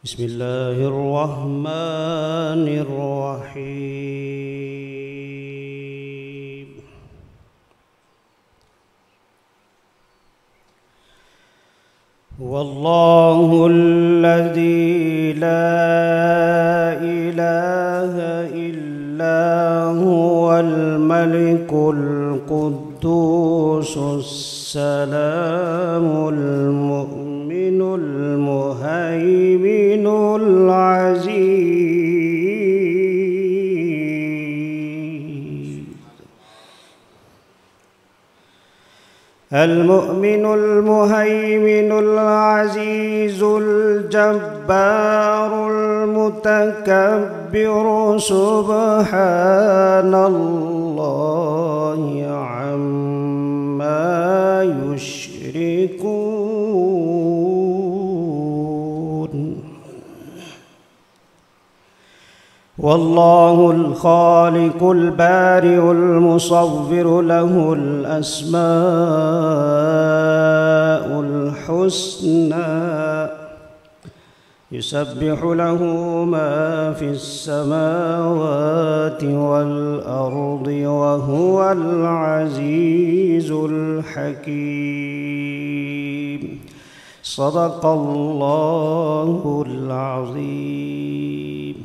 बिस्मिल्लाहिर्रहमानिर्रहीम। वल्लाहुल्लज़ी ला इलाहा इल्ला हुवल मलिकुल कुद्दूसुस सलामुल मुमिनुल मुहैमिनुल अज़ीज़ अल-मुमिनुल मुहैमिनुल अज़ीज़ुल जब्बारुल मुतकब्बिरु सुब्हानल्लाहि अम्मा युश्रिकून। वल्लाहुल खालिकुल बारिउल मुसव्विरु लहुल अस्माउल हुस्ना युसब्बिहु लहु मा फिस समावाति वल अर्दि व हुवल अज़ीज़ुल हकीम। सदक़ल्लाहुल अज़ीम।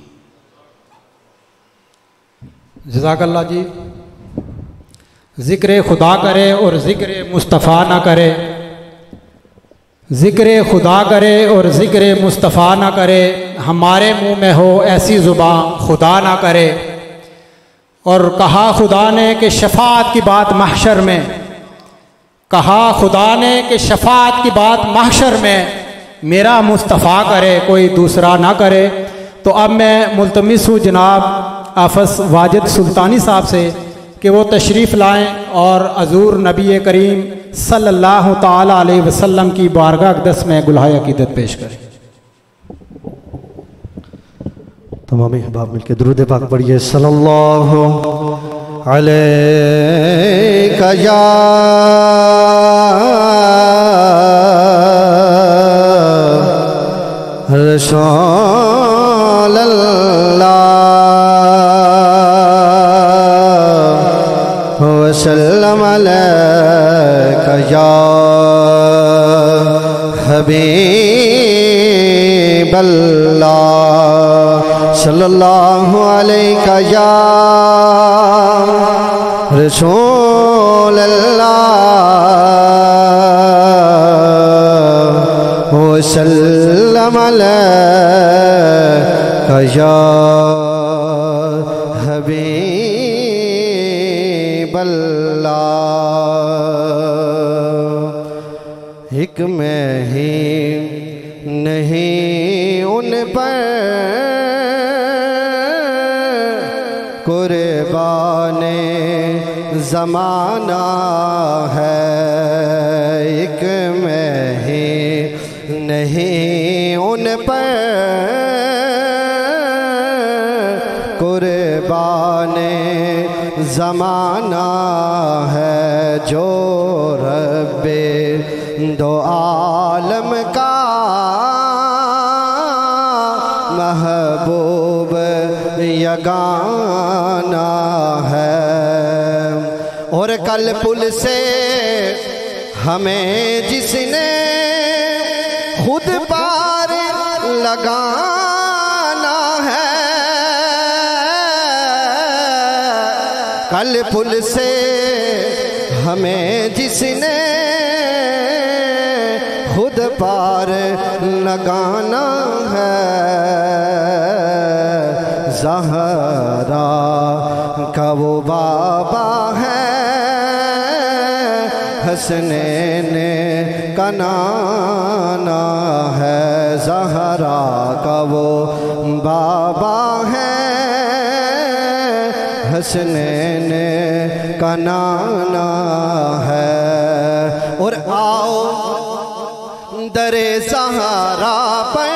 जज़ाकल्लाह जी। ज़िक्र खुदा करे और ज़िक्र मुस्तफ़ा ना करे, ज़िक्र खुदा करे और ज़िक्र मुस्तफ़ा ना करे, हमारे मुँह में हो ऐसी ज़ुबान खुदा ना करे। और कहा खुदा ने कि शफ़ाअत की बात महशर में, कहा खुदा ने कि शफ़ाअत की बात महशर में मेरा मुस्तफ़ा करे, कोई दूसरा ना करे। तो अब मैं मुल्तमिस हूँ जनाब आफस वाजिद सुल्तानी साहब से कि वो तशरीफ़ लाएँ और हज़ूर नबी करीम सल्लल्लाहु ताला अलैहि वसल्लम की बारगाह अक़दस में गुलहाए अक़ीदत पेश करें। तमाम अहबाब मिलकर दुरूद पाक पढ़िए। सल्लल्लाहु अलैका या रसूल अल्लाह वसल्लम अलैका या हबीब अल्लाह सल्लल्लाहु अलैका या रसूल अल्लाह वसल्लम अलैका या हबीब अल्लाह। एक मैं ही नहीं उन पर कुर्बाने ज़माना है, एक मैं ही नहीं उन पर कुर्बाने ज़माना है, जो रब्बे दो आलम का महबूब यगाना है। और कल पुल से हमें जिसने खुद पार लगाना है, कल पुल से हमें जिसने खुद पार लगाना है, ज़हरा का वो बाबा है, हसनैन का नाना है, ज़हरा का वो बाबा है, हसनैन का नाना है। और आओ दरे ज़हरा पर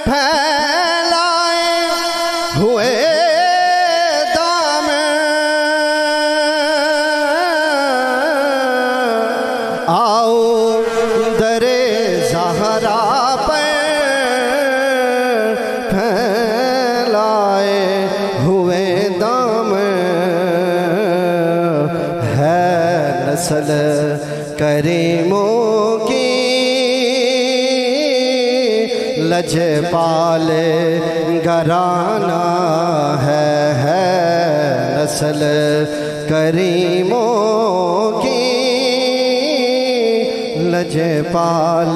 फैलाए हुए दामन, आओ दरे ज़हरा पर नस्ल करीमों की लजपाल घराना है नस्ल करीमों की लजपाल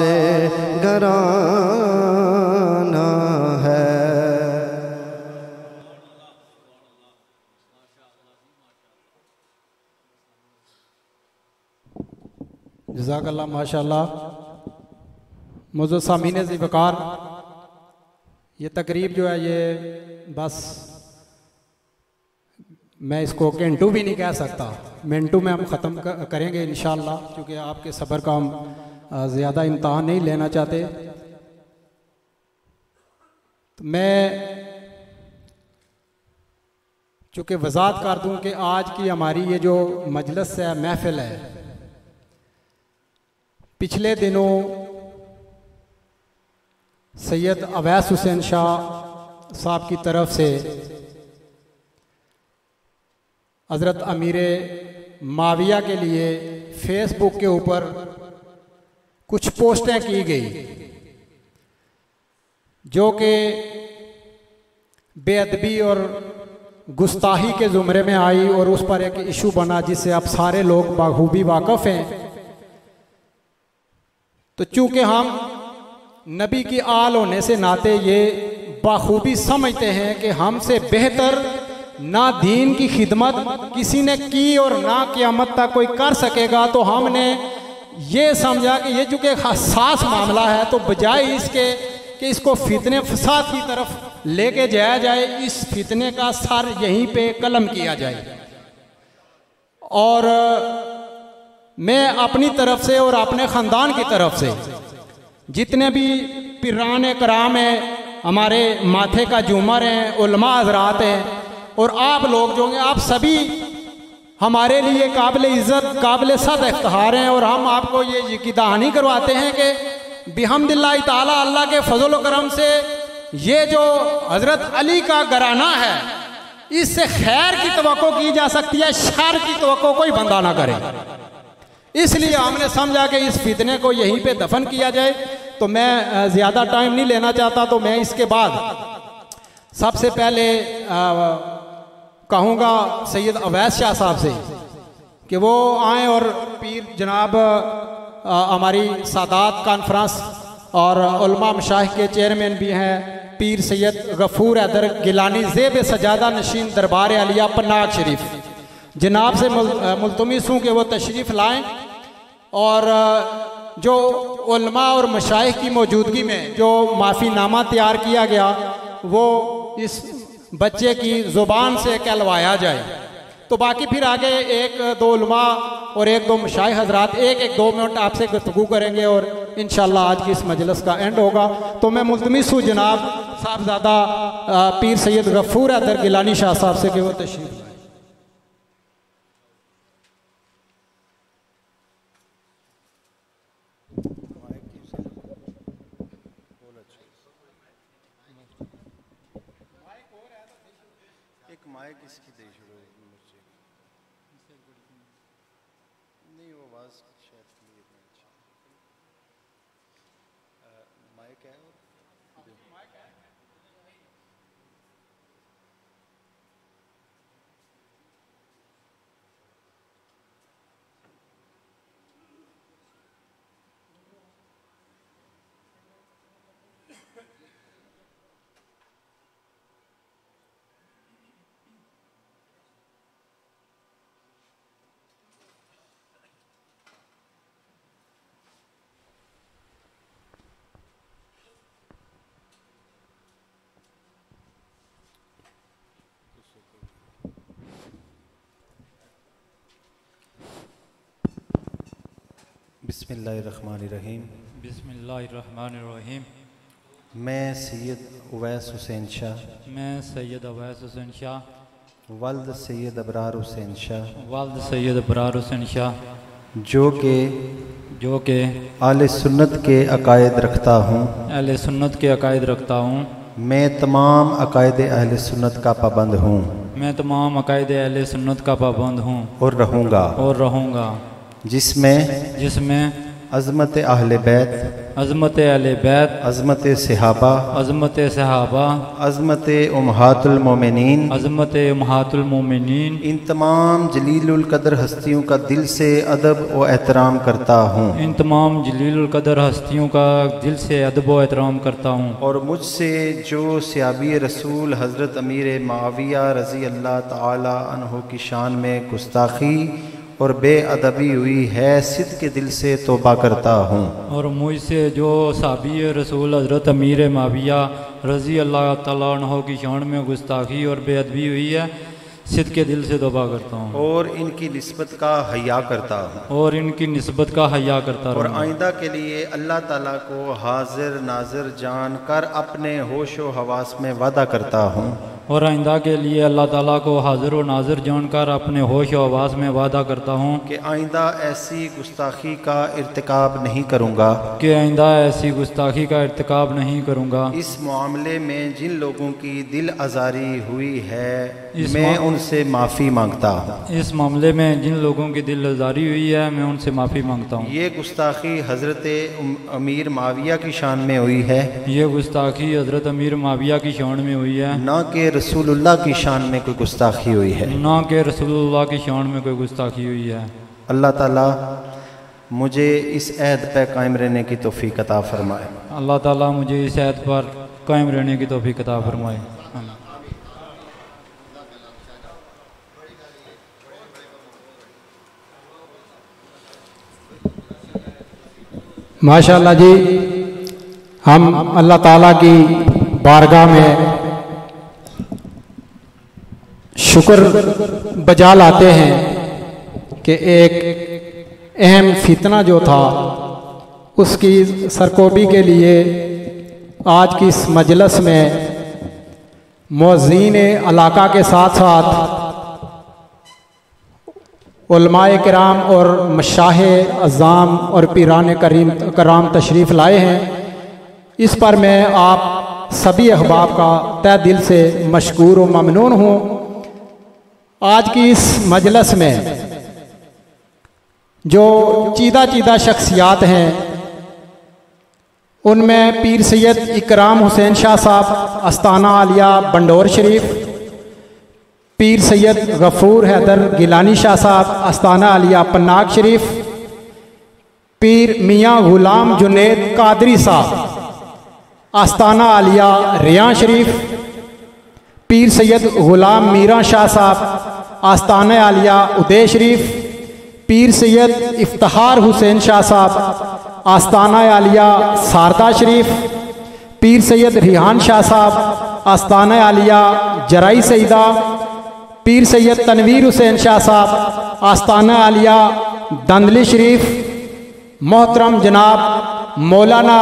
घराना है। जज़ाकल्लाह माशाअल्लाह। मुझे सामीन ज़िवकार, ये तकरीब जो है ये बस मैं इसको घंटू भी नहीं कह सकता, मिनटों में हम ख़त्म करेंगे इंशाअल्लाह, क्योंकि आपके सब्र का हम ज़्यादा इम्तहान नहीं लेना चाहते। तो मैं चूँकि वज़ाहत कर दूँ कि आज की हमारी ये जो मजलिस है, महफ़िल है, पिछले दिनों सैयद अवैस हुसैन शाह साहब की तरफ से हज़रत अमीर माविया के लिए फेसबुक के ऊपर कुछ पोस्टें की गई जो कि बेअदबी और गुस्ताही के ज़ुमरे में आई और उस पर एक इशू बना जिससे आप सारे लोग बखूबी वाक़फ़ हैं। तो चूँकि हम नबी की आल होने से नाते ये बखूबी समझते हैं कि हमसे बेहतर ना दीन की खिदमत किसी ने की और ना क़यामत तक कोई कर सकेगा, तो हमने ये समझा कि ये चूँकि हसास मामला है तो बजाय इसके कि इसको फितने फसाद की तरफ लेके जाया जाए, इस फितने का सर यहीं पे कलम किया जाए। और मैं अपनी तरफ से और अपने ख़ानदान की तरफ से जितने भी पिरान कराम हैं, हमारे माथे का झूमर हैं, उलमा हज़रात हैं और आप लोग जो हैं, आप सभी हमारे लिए काबिल इज़्ज़त काबिल सद इफ्तिखार हैं। और हम आपको ये यकीन करवाते हैं कि बिहम्दिल्लाह ताला अल्लाह के फजल व करम से ये जो हज़रत अली का घराना है, इससे खैर की तवक्को की जा सकती है, शर की तवक्को कोई बंदा ना करे। इसलिए हमने समझा कि इस फितने को यहीं पे दफन किया जाए। तो मैं ज़्यादा टाइम नहीं लेना चाहता, तो मैं इसके बाद सबसे पहले कहूँगा सैयद अवैस शाह साहब से कि वो आएँ और पीर जनाब हमारी सादात कॉन्फ्रेंस और उलमा मशाइख के चेयरमैन भी हैं, पीर सैयद गफूर हैदर गिलानी ज़ेब सजादा नशीन दरबार आलिया पन्नाग शरीफ, जनाब से मुल्तमिस हूँ कि वो तशरीफ़ लाएँ और जो उलमा और मशाइख की मौजूदगी में जो माफ़ीनामा तैयार किया गया वो इस बच्चे की ज़ुबान से कहलवाया जाए। तो बाकी फिर आगे एक दो उलमा और एक दो मशाइख हज़रात एक 2 मिनट आपसे गुफ्तगू करेंगे और इंशाअल्लाह आज की इस मजलिस का एंड होगा। तो मैं मुल्तमिस हूँ जनाब साहबजादा पीर सैयद गफूर हैदर गिलानी शाह साहब से कि वो तशरीफ़। बिस्मिल्लाहिर्रहमानिर्रहीम। बिस्मिल्लाहिर्रहमानिर्रहीम। मैं सैयद उवैस हुसैन शाह, मैं सैयद अवैस हुसैन शाह वल्द सैयद अबरार हुसैन शाह, वल्द सैयद अबरार हुसैन शाह, जो कि आले सुन्नत के अकायद रखता हूँ, अहले सुन्नत के अकायद रखता हूँ। मैं तमाम अकायद अहले सुन्नत का पाबंद हूँ, मैं तमाम अकायद अहले सुन्नत का पाबंद हूँ और रहूँगा। जिसमें अज़मत अहले बैत, अज़मत अहले बैत, अज़मत सहाबा, अज़मत सहाबा, अज़मत उम्महातुल मोमिनीन, अज़मत उम्महातुल मोमिनीन, इन तमाम जलीलुल कदर हस्तियों का दिल से अदब व एहतराम करता हूँ। इन तमाम जलीलुल कदर हस्तियों का दिल से अदब व एहतराम करता हूँ। और मुझसे जो सहाबी रसूल हज़रत अमीर मुआविया रज़ी अल्लाह ताला अन्हु की शान में गुस्ताखी और बेअदबी हुई है, सिद्क़ के दिल से तौबा करता हूँ। और मुझसे जो साहबी रसूल हज़रत अमीर मुआविया रज़ी अल्लाह ताला अन्हु की शान में गुस्ताखी और बेअदबी हुई है, सिद्क़ के दिल से तौबा करता हूँ। और इनकी निस्बत का हया करता हूँ। और इनकी निस्बत का हया करता और रहूँगा। आइंदा के लिए अल्लाह ताला को हाजिर नाजिर जान कर अपने होश व हवास में वादा करता हूँ। और आइंदा के लिए अल्लाह ताला को हाजिर व नाजिर जानकर अपने होश व आवाज़ में वादा करता हूँ कि आइंदा ऐसी गुस्ताखी का इर्तिकाब नहीं करूँगा, कि आइंदा ऐसी गुस्ताखी का इर्तिकाब नहीं करूँगा। इस मामले में जिन लोगों की दिल आज़ारी हुई है इस मैं उनसे माफ़ी मांगता हूँ। इस मामले में जिन लोगों की दिल आज़ारी हुई है मैं उनसे माफ़ी मांगता हूँ। ये गुस्ताखी हज़रत अमीर मुआविया की शान में हुई है, ये गुस्ताखी हज़रत अमीर मुआविया की शान में हुई है, ना कि रसूलुल्लाह की शान में कोई गुस्ताखी हुई है। ना कि रसूलुल्लाह की शान में कोई गुस्ताखी हुई है। अल्लाह ताला मुझे इस अहद पर कायम रहने की तौफीक अता फरमाए। अल्लाह ताला मुझे इस अहद पर कायम रहने की तौफीक अता फरमाए। माशाअल्लाह जी, हम अल्लाह ताला की बारगाह में शुक्र बजा लाते हैं कि एक अहम फितना जो था उसकी सरकोबी के लिए आज की इस मजलिस में मुअज़्ज़ीन इलाका के साथ साथ उलमाए किराम और मशाहे अज़ाम और पीरान कराम तशरीफ़ लाए हैं। इस पर मैं आप सभी अहबाब का तहे दिल से मशकूर व ममनून हूँ। आज की इस मजलिस में जो चीदा चीदा शख्सियात हैं उनमें पीर सैयद इकराम हुसैन शाह साहब अस्ताना आलिया बंडोर शरीफ, पीर सैयद गफूर हैदर गिलानी शाह साहब अस्ताना आलिया पन्नाग शरीफ, पीर मियाँ गुलाम जुनेद कादरी साहब अस्ताना आलिया रियां शरीफ, पीर सैयद गुलाम मीरा शाह साहब आस्ताना आलिया उदय शरीफ, पीर सैयद इफ्तिखार हुसैन शाह साहब आस्ताना आलिया सारदा शरीफ, पीर सैयद रिहान शाह साहब आस्ताना आलिया जराई सईदा, पीर सैयद तनवीर हुसैन शाह साहब आस्ताना आलिया दंदली शरीफ, मोहतरम जनाब मौलाना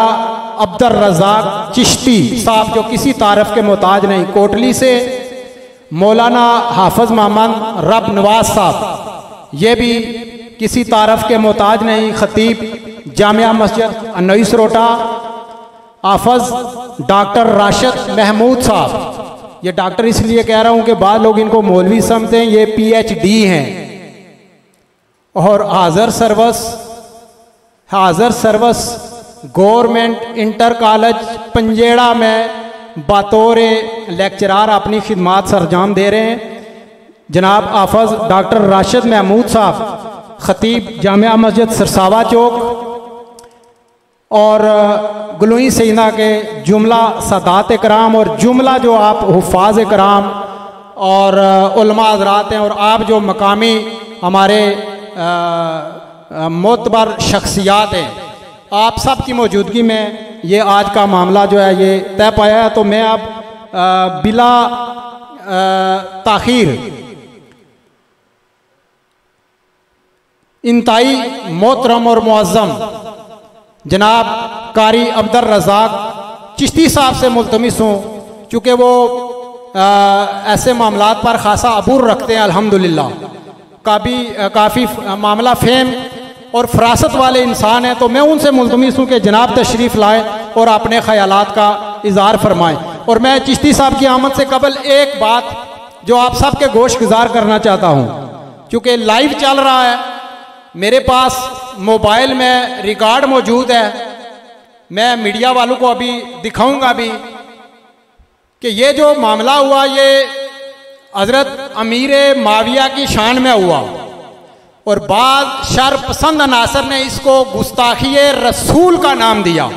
अब्दुल रज़ाक चिश्ती साहब जो किसी तारफ़ के मोहताज नहीं कोटली से, मौलाना हाफिज़ मोहम्मद रब नवाज साहब ये भी किसी तारफ़ के मोहताज नहीं, ख़तीब जामिया मस्जिद अनईस रोटा, हाफिज़ डॉक्टर राशिद महमूद साहब, ये डॉक्टर इसलिए कह रहा हूँ कि बाद लोग इनको मौलवी समझते हैं, ये PhD हैं, और हाज़र सर्वस गवर्नमेंट इंटर कॉलेज पंजेड़ा में बतौर लेक्चरार अपनी खिदमात सरंजाम दे रहे हैं। जनाब हाफिज़ डॉक्टर राशिद महमूद साहब ख़तीब जामिया मस्जिद सरसावा चौक और गुलोई सईदा के जुमला सादात कराम और जुमला जो आप हुफ़ाज़ कराम और उलमा हज़रात हैं और आप जो मकामी हमारे मोतबर शख्सियात हैं, आप सब की मौजूदगी में ये आज का मामला जो है ये तय पाया है। तो मैं अब बिला ताख़ीर इंतहाई मोहतरम और मुअज़्ज़म जनाब कारी अब्दुल रज़ाक चिश्ती साहब से मुल्तमिस हूँ, चूँकि वो ऐसे मामलात पर ख़ासा अबूर रखते हैं अल्हम्दुलिल्लाह, काफ़ी मामला फ़ेम और फ़रासत वाले इंसान हैं, तो मैं उनसे मुल्तमिस हूँ कि जनाब तशरीफ़ लाएँ और अपने ख़यालात का इज़हार फरमाएँ। और मैं चिश्ती साहब की आमद से कबल एक बात जो आप सब के गोश गुजार करना चाहता हूँ, चूँकि लाइव चल रहा है मेरे पास मोबाइल में रिकॉर्ड मौजूद है, मैं मीडिया वालों को अभी दिखाऊंगा भी कि ये जो मामला हुआ ये हज़रत अमीर माविया की शान में हुआ और बाद शर पसंद अनासर ने इसको गुस्ताखी रसूल का नाम दिया।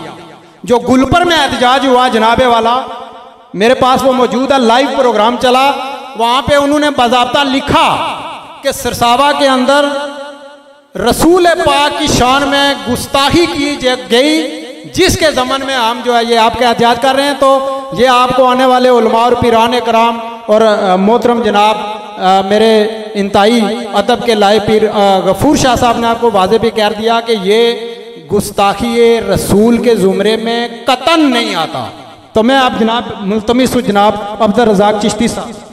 जो गुलपर में एहतजाज हुआ जनाबे वाला, मेरे पास वो मौजूद है, लाइव प्रोग्राम चला, वहाँ पे उन्होंने बाज़ाब्ता लिखा कि सिरसावा के अंदर रसूल पाक की शान में गुस्ताखी की गई, जिसके ज़मन में हम जो है ये आपके एहतियात कर रहे हैं। तो ये आपको आने वाले उलमा और पीरान कराम और मोहतरम जनाब मेरे इंतहाई अदब के लाए पीर गफूर शाह साहब ने आपको वाज़े भी कह दिया कि ये गुस्ताखी रसूल के ज़ुमरे में कतन नहीं आता। तो मैं आप जनाब मुल्तमिस हूँ जनाब अब्दुल रज़ाक चिश्ती साहब।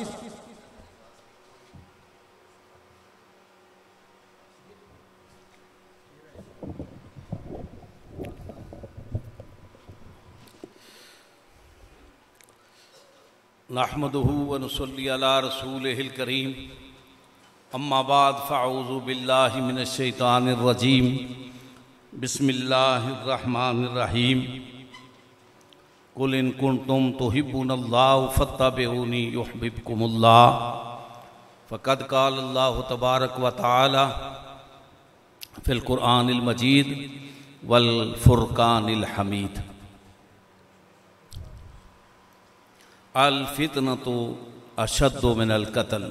नहमदुहु व नुसल्ली अला रसूलिहिल करीम, अम्मा बाद फ़अऊज़ु बिल्लाहि मिनश शैतानिर रजीम, बिस्मिल्लाहिर रहमानिर रहीम। कुल इन कुंतुम तुहिब्बुनल्लाह फत्तबिऊनी युहब्बुकुमुल्लाह, फ़क़द क़ालल्लाहु तबारक व तआला फ़िल क़ुरआनिल मजीद वल फ़ुरक़ानिल हमीद। अल फितनतु अशद्दु मिनल क़त्ल,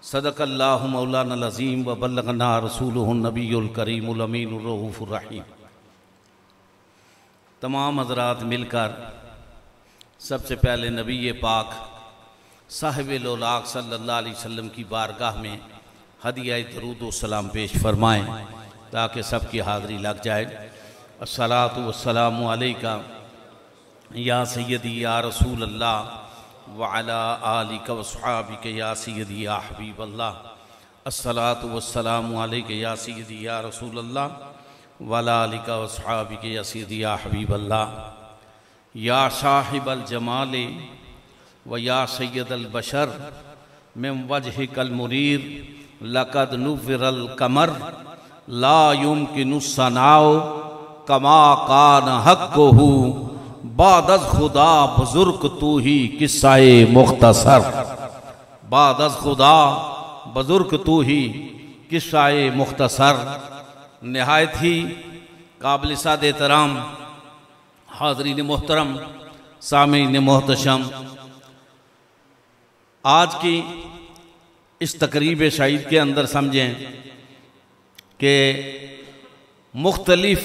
सदक़ल्लाहु मौलाना अज़ीम व बल्लगना रसूलुहुन नबियुल करीमुल अमीनुर रऊफ़ुर रहीम। तमाम हज़रात मिलकर सबसे पहले नबी पाक साहिबुल औलाक सल्लल्लाहु अलैहि वसल्लम की बारगाह में हदिया दरूद व सलाम पेश फरमाएँ ताकि सबकी हाज़िरी लग जाए। अस्सलातु वस्सलामु अलैका या सय्यदी या रसूल अल्लाह व अला आलिका व अस्हाबिका या सय्यदी या हबीब अल्लाह। अस्सलातु वस्सलामु अलैका या सय्यदी या रसूल अल्लाह व अला आलिका व अस्हाबिका या सय्यदी या हबीब अल्लाह। या साहिबल जमाल व या सय्यदल बशर मिन वजहिकल मुनीर लक़द नुव्विरल कमर ला युमकिनु सनाओ कमा कान हक़्क़ुहु बादज़ खुदा बुजुर्ग तू ही किस्साए मुख्तसर। बादज़ खुदा बुजुर्ग तू ही किस्साए मुख्तसर। नहायत ही काबिल साद एहतराम हाज़रीन मोहतरम, सामीन मोहतशम, आज की इस तकरीब शहीद के अंदर समझें कि मुख्तलिफ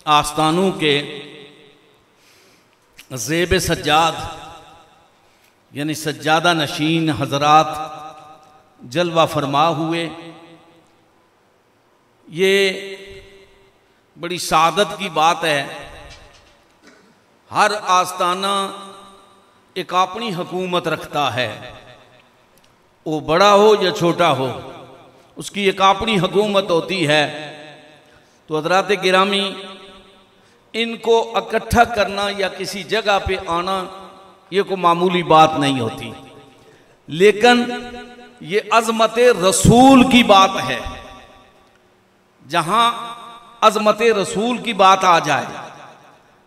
आस्तानों के ज़ेब सज्जाद यानी सज्जादा नशीन हजरात जलवा फरमा हुए। ये बड़ी सादत की बात है। हर आस्ताना एक अपनी हुकूमत रखता है, वो बड़ा हो या छोटा हो, उसकी एक अपनी हुकूमत होती है। तो हज़रात गिरामी, इनको इकट्ठा करना या किसी जगह पे आना ये कोई मामूली बात नहीं होती, लेकिन ये अज़मत रसूल की बात है। जहां अज़मत रसूल की बात आ जाए,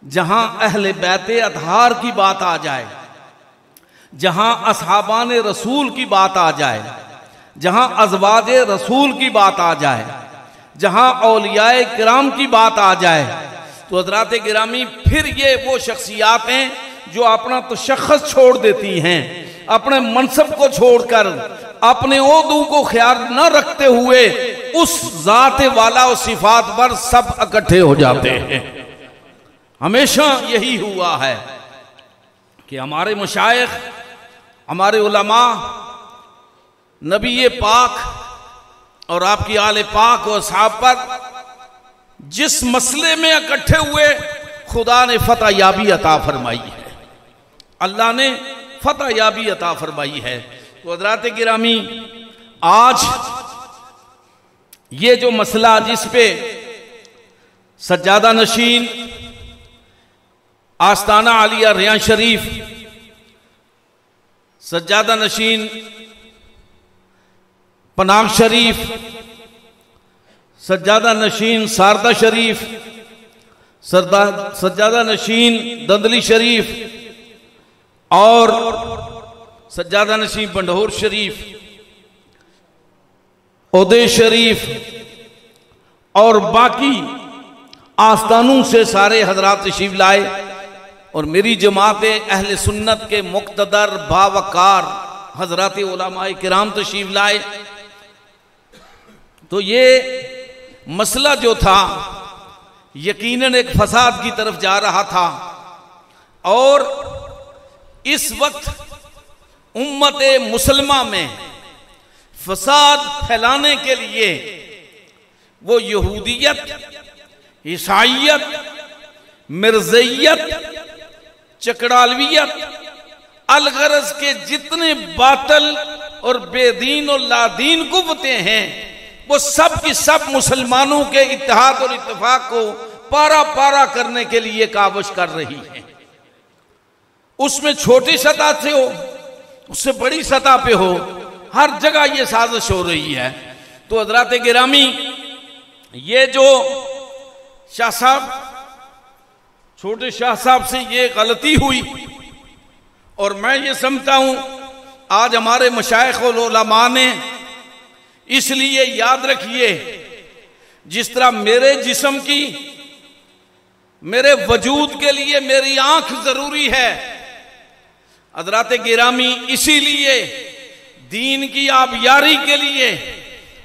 जहां अहले बैते अतहार की बात आ जाए, जहां असहाबान रसूल की बात आ जाए, जहां अज़वाज रसूल की बात आ जाए, जहां औलियाए किराम की बात आ जाए, तो हज़रात गिरामी फिर ये वो शख्सियात हैं जो अपना तशख़्ख़ुस छोड़ देती हैं, अपने मनसब को छोड़कर अपने ओहदों को ख्याल न रखते हुए उस ज़ात वाला और सिफात पर सब इकट्ठे हो जाते हैं। हमेशा यही हुआ है कि हमारे मशाइख, हमारे उलमा नबी पाक और आपकी आले पाक और साहब पर जिस मसले में इकट्ठे हुए, खुदा ने फतह याबी अता फरमाई है, अल्लाह ने फतह याबी अता फरमाई है। तो हज़रात गिरामी, आज ये जो मसला जिस पे सज्जादा नशीन आस्ताना आलिया रियान शरीफ, सज्जादा नशीन पनाह शरीफ, सज्जादा नशीन शारदा शरीफ, सज्जादा नशीन दंदली शरीफ और सज्जादा नशीन बंडोर शरीफ, ओदे शरीफ और बाकी आस्थानों से सारे हजरात तशरीफ लाए और मेरी जमात अहले सुन्नत के मुक्तदर बावकार हजरात उलमाए किराम तशरीफ लाए। तो ये मसला जो था यकीनन एक फसाद की तरफ जा रहा था और इस वक्त उम्मत मुसलमा में फसाद फैलाने के लिए वो यहूदियत, ईसाइयत, मिर्ज़इयत, चकड़ालवियत, अलगरज के जितने बातल और बेदीन और लादीन कुव्वतें हैं वो सब की सब मुसलमानों के इत्तेहाद और इत्तेफाक को पारा पारा करने के लिए काविश कर रही है। उसमें छोटी सतह से हो, उससे बड़ी सतह पे हो, हर जगह ये साजिश हो रही है। तो हज़रात गिरामी, ये जो शाह साहब, छोटे शाह साहब से ये गलती हुई और मैं ये समझता हूं आज हमारे मशाइख और उलमा ने, इसलिए याद रखिए जिस तरह मेरे जिस्म की, मेरे वजूद के लिए मेरी आंख जरूरी है, हज़रात गिरामी इसीलिए दीन की आबियारी के लिए,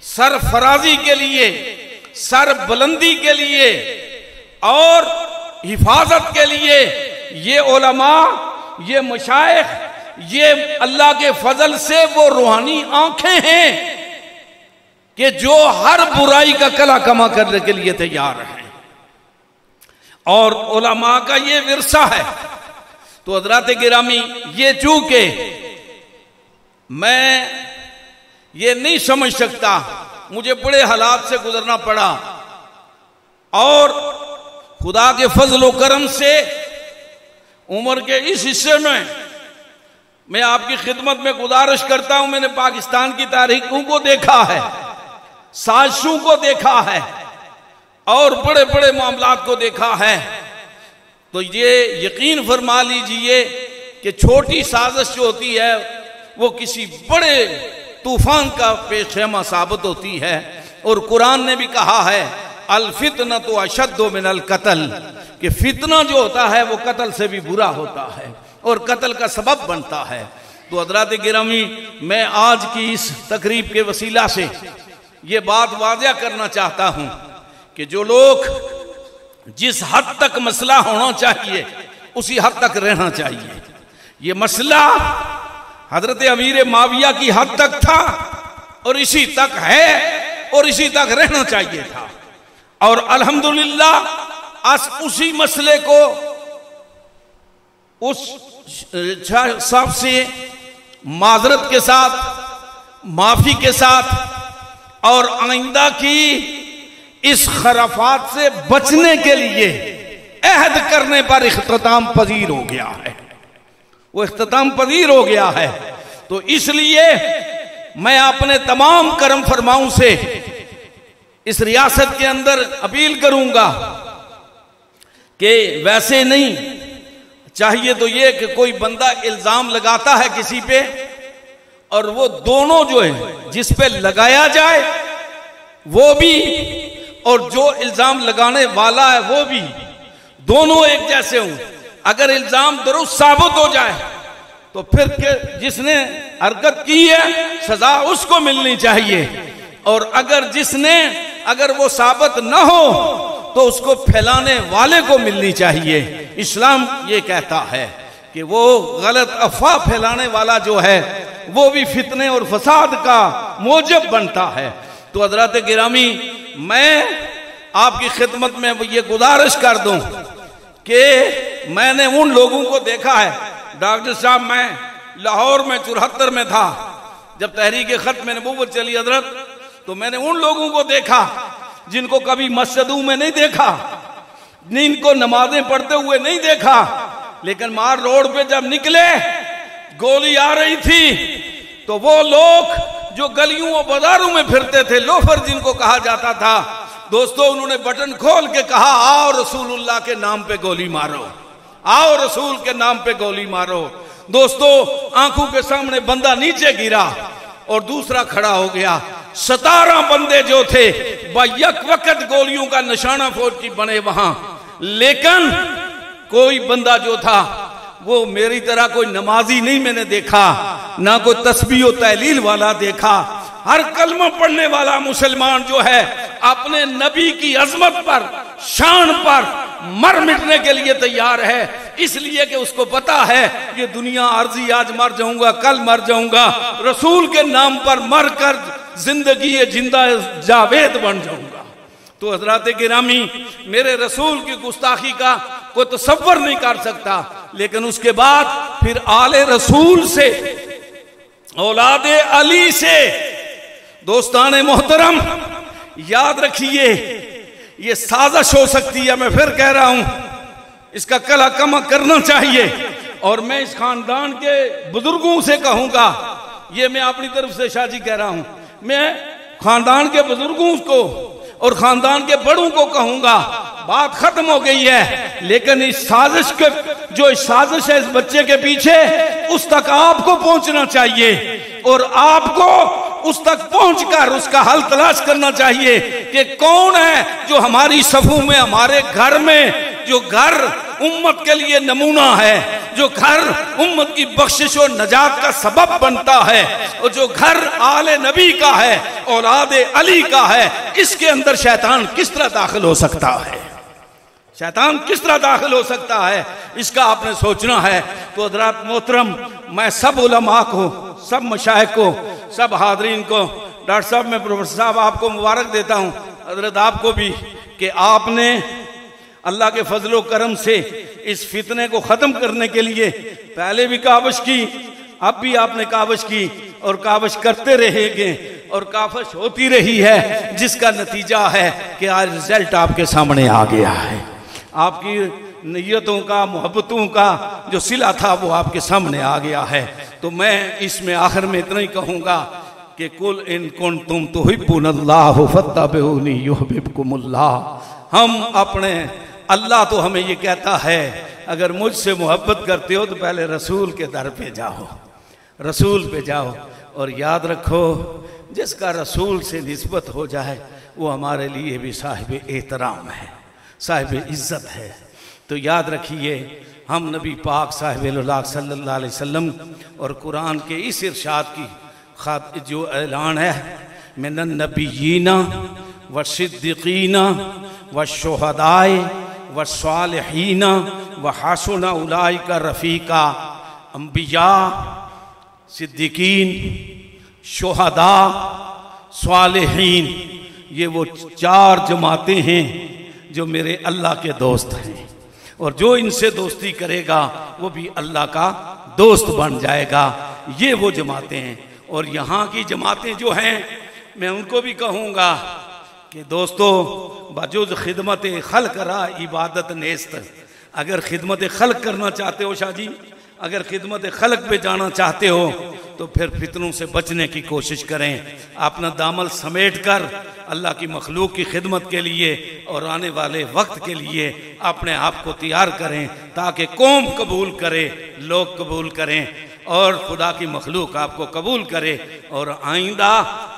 सरफराजी के लिए, सर बुलंदी के लिए और हिफाजत के लिए ये उलमा, ये मशाइख, ये अल्लाह के फजल से वो रूहानी आंखें हैं कि जो हर बुराई का कला कमा करने के लिए तैयार हैं और उलमा का ये विरसा है। तो हज़रात गिरामी, ये चूंकि मैं ये नहीं समझ सकता, मुझे बड़े हालात से गुजरना पड़ा और खुदा के फजल व करम से उम्र के इस हिस्से में मैं आपकी खिदमत में गुजारिश करता हूं। मैंने पाकिस्तान की तारीखों को देखा है, साजिशों को देखा है और बड़े बड़े मामलात को देखा है। तो ये यकीन फरमा लीजिए कि छोटी साजिश जो होती है वो किसी बड़े तूफान का पेशेमा साबित होती है। और कुरान ने भी कहा है अल फितना तो अशद्दो मिनल कत्ल, कि फितना जो होता है वो कत्ल से भी बुरा होता है और कत्ल का सबब बनता है। तो हज़रात गिरामी, मैं आज की इस तकरीब के वसीला से ये बात वाज़िया करना चाहता हूं कि जो लोग जिस हद तक मसला होना चाहिए उसी हद तक रहना चाहिए। ये मसला हजरत अमीर माविया की हद तक था और इसी तक है और इसी तक रहना चाहिए था। और अल्हम्दुलिल्लाह आज उसी मसले को उस साहब से माजरत के साथ, माफी के साथ और आइंदा की इस खराफात से बचने के लिए अहद करने पर इख्तिताम पजीर हो गया है, वो इख्तिताम पजीर हो गया है। तो इसलिए मैं अपने तमाम करम फरमाओं से इस रियासत के अंदर अपील करूंगा कि वैसे नहीं चाहिए तो ये कि कोई बंदा इल्जाम लगाता है किसी पे और वो दोनों जो है जिस पे लगाया जाए वो भी और जो इल्जाम लगाने वाला है वो भी, दोनों एक जैसे हों। अगर इल्जाम दुरुस्त साबित हो जाए तो फिर जिसने हरकत की है सजा उसको मिलनी चाहिए और अगर वो साबित न हो तो उसको फैलाने वाले को मिलनी चाहिए। इस्लाम ये कहता है कि वो गलत अफवाह फैलाने वाला जो है वो भी फितने और फसाद का मौजब बनता है। तो हज़रात गिरामी, मैं आपकी खिदमत में ये गुजारिश कर दूं कि मैंने उन लोगों को देखा है, डॉक्टर साहब मैं लाहौर में 74 में था जब तहरीक खत्म नबूवत चली हजरत, तो मैंने उन लोगों को देखा जिनको कभी मस्जिदों में नहीं देखा, जिनको नमाजें पढ़ते हुए नहीं देखा, लेकिन मार रोड पे जब निकले गोली आ रही थी तो वो लोग जो गलियों और बाजारों में फिरते थे, लोफर जिनको कहा जाता था, दोस्तों उन्होंने बटन खोल के कहा, आओ रसूलुल्लाह के नाम पे गोली मारो, आओ रसूल के नाम पे गोली मारो। दोस्तों आंखों के सामने बंदा नीचे गिरा और दूसरा खड़ा हो गया। 17 बंदे जो थे एक वक्त गोलियों का निशाना फौज की बने वहां, लेकिन कोई बंदा जो था वो मेरी तरह कोई नमाजी नहीं मैंने देखा, ना कोई तस्बीह और तहलील वाला देखा। हर कलमा पढ़ने वाला मुसलमान जो है अपने नबी की अजमत पर, शान पर मर मिटने के लिए तैयार है, इसलिए कि उसको पता है ये दुनिया अर्जी, आज मर जाऊंगा कल मर जाऊंगा, रसूल के नाम पर मर कर जिंदगी जिंदा जावेद बन जाऊंगा। तो हजरात गिरामी, मेरे रसूल की गुस्ताखी का कोई तसव्वुर नहीं कर सकता, लेकिन उसके बाद फिर आले रसूल से, औलादे अली से, दोस्ताने मोहतरम याद रखिए ये साजिश हो सकती है। मैं फिर कह रहा हूं इसका कला कमा करना चाहिए। और मैं इस खानदान के बुजुर्गों से कहूंगा, ये मैं अपनी तरफ से शाजी कह रहा हूं, मैं खानदान के बुजुर्गों को और खानदान के बड़ों को कहूंगा, बात खत्म हो गई है, लेकिन इस साजिश के, जो इस साजिश है इस बच्चे के पीछे, उस तक आपको पहुंचना चाहिए और आपको उस तक पहुंचकर उसका हल तलाश करना चाहिए कि कौन है जो हमारी सफों में, हमारे घर में, जो घर उम्मत के लिए नमूना है, जो घर उम्मत की बख्शिश और नजात का सबब बनता है, और जो घर आले नबी का है, औलादे अली का है, इसके अंदर शैतान किस तरह दाखिल हो सकता है, शैतान किस तरह दाखिल हो सकता है, इसका आपने सोचना है। तो हज़रात मोहतरम, मैं सब उलमा को, सब मशाइख को, सब हाज़रीन को, डॉक्टर साहब, मैं प्रोफेसर साहब आपको मुबारक देता हूँ, हजरत आपको भी, कि आपने अल्लाह के फजलो करम से इस फितने को ख़त्म करने के लिए पहले भी काविश की, अब भी आपने काविश की और काविश करते रहेंगे और काविश होती रही है, जिसका नतीजा है कि आज रिजल्ट आपके सामने आ गया है। आपकी नीयतों का, मोहब्बतों का जो सिला था वो आपके सामने आ गया है। तो मैं इसमें आखिर में इतना ही कहूँगा कि कुल इन कुंतुम तुहिब्बुनल्लाह फत्तबिऊनी युहब्बिबकुमुल्लाह। हम अपने, अल्लाह तो हमें ये कहता है अगर मुझसे मोहब्बत करते हो तो पहले रसूल के दर पे जाओ, रसूल पे जाओ, और याद रखो जिसका रसूल से निस्बत हो जाए वो हमारे लिए भी साहिब एहतराम है, साहिब इज़्ज़त है। तो याद रखिए, हम नबी पाक साहिब सल्लल्लाहु अलैहि वसल्लम और कुरान के इस इरशाद की जो ऐलान है, मिनन नबिय्यीना व सिद्दीकीना व शुहदाए व सालिहीना व हसुना उलाइका रफ़ीका। अंबिया, सिद्दीकीन, शुहदा, सालिहीन, ये वो 4 जमातें हैं जो मेरे अल्लाह के दोस्त हैं, और जो इनसे दोस्ती करेगा वो भी अल्लाह का दोस्त बन जाएगा। ये वो जमातें हैं। और यहाँ की जमातें जो हैं, मैं उनको भी कहूँगा कि दोस्तों, बाजुज़ खिदमत खल्क रा इबादत नेस्त। अगर खिदमत खल्क करना चाहते हो शाहजी, अगर खिदमत खल्क पे जाना चाहते हो तो फिर फितनों से बचने की कोशिश करें, अपना दामन समेट कर अल्लाह की मखलूक की खिदमत के लिए और आने वाले वक्त के लिए अपने आप को तैयार करें, ताकि कौम कबूल करे, लोग कबूल करें और खुदा की मखलूक आपको कबूल करे, और आइंदा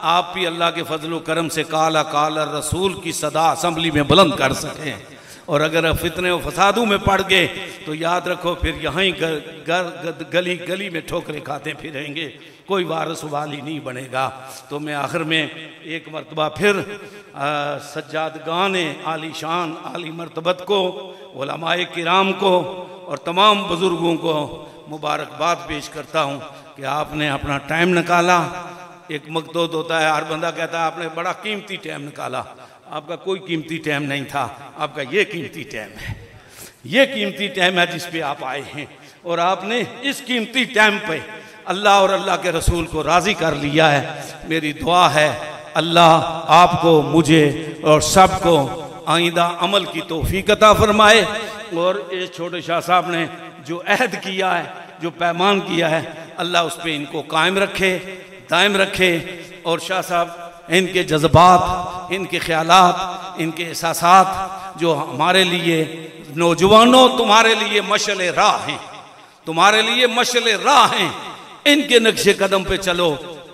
आप भी अल्लाह के फजल करम से काला काला रसूल की सदा असम्बली में बुलंद कर सकें। और अगर फितने और फसादों में पड़ गए तो याद रखो फिर यहाँ ही गली गली में ठोकरें खाते फिरेंगे, कोई वारिस वाली नहीं बनेगा। तो मैं आखिर में एक मरतबा फिर सज्जादगान आली शान आली मरतबत को, उलमाए किराम को और तमाम बुज़ुर्गों को मुबारकबाद पेश करता हूँ कि आपने अपना टाइम निकाला। एक मकसूद होता है, हर बंदा कहता है आपने बड़ा कीमती टाइम निकाला। आपका कोई कीमती टाइम नहीं था, आपका ये कीमती टाइम है, ये कीमती टाइम है जिस पे आप आए हैं, और आपने इस कीमती टाइम पे अल्लाह और अल्लाह के रसूल को राज़ी कर लिया है। मेरी दुआ है अल्लाह आपको, मुझे और सबको आइंदा अमल की तौफीक अता फरमाए, और इस छोटे शाह साहब ने जो अहद किया है, जो पैमान किया है, अल्लाह उस पर इनको कायम रखे, दायम रखे। और शाह साहब इनके जज्बात, इनके ख्यालात, इनके एहसासात जो हमारे लिए नौजवानों, तुम्हारे लिए मशले राह हैं, तुम्हारे लिए मशले राह हैं। इनके नक्शे कदम पे चलो,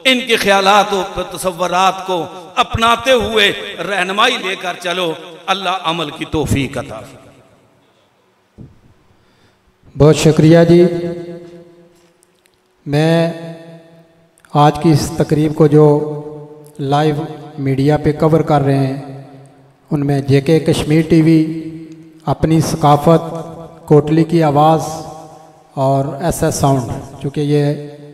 इनके ख्यालात और तसव्वुरात को अपनाते हुए रहनुमाई लेकर चलो। अल्लाह अमल की तौफीक अता फरमाए। बहुत शुक्रिया जी। मैं आज की इस तकरीब को जो लाइव मीडिया पे कवर कर रहे हैं उनमें जेके कश्मीर टीवी, अपनी सकाफ़त, कोटली की आवाज़ और एसएस साउंड, चूँकि ये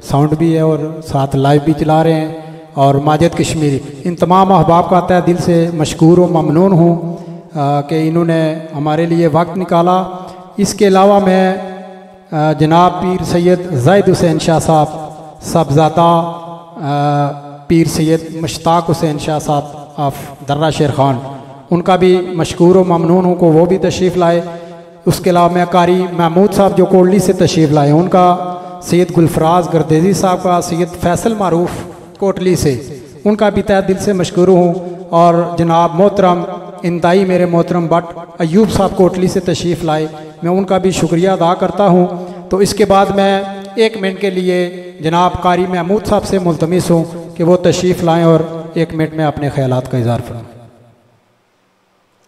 साउंड भी है और साथ लाइव भी चला रहे हैं, और माजिद कश्मीरी, इन तमाम अहबाब का तहे दिल से मशकूर व ममनून हूँ कि इन्होंने हमारे लिए वक्त निकाला। इसके अलावा मैं जनाब पीर सैयद ज़ाहिद हुसैन शाह साहब, साहबज़ादा पीर सैयद मुश्ताक हुसैन शाह साहब ऑफ दर्रा शेर खान, उनका भी मशकूर व ममनून हूँ को वो भी तशरीफ़ लाए। उसके अलावा मैं कारी महमूद साहब जो कोटली से तशरीफ़ लाए, उनका सैयद गुलफराज गर्देजी साहब का, सैयद फैसल मारूफ कोटली से, उनका भी तहे दिल से मशकूर हूँ। और जनाब मोहतरम इंतहाई मेरे मोहतरम बट अयूब साहब कोटली से तशरीफ़ लाए, मैं उनका भी शुक्रिया अदा करता हूँ। तो इसके बाद मैं 1 मिनट के लिए जनाब कारी महमूद साहब से मुल्तमिस हूँ कि वो तशरीफ़ लाएँ और 1 मिनट में अपने ख्यालात का इज़हार फरमाएं।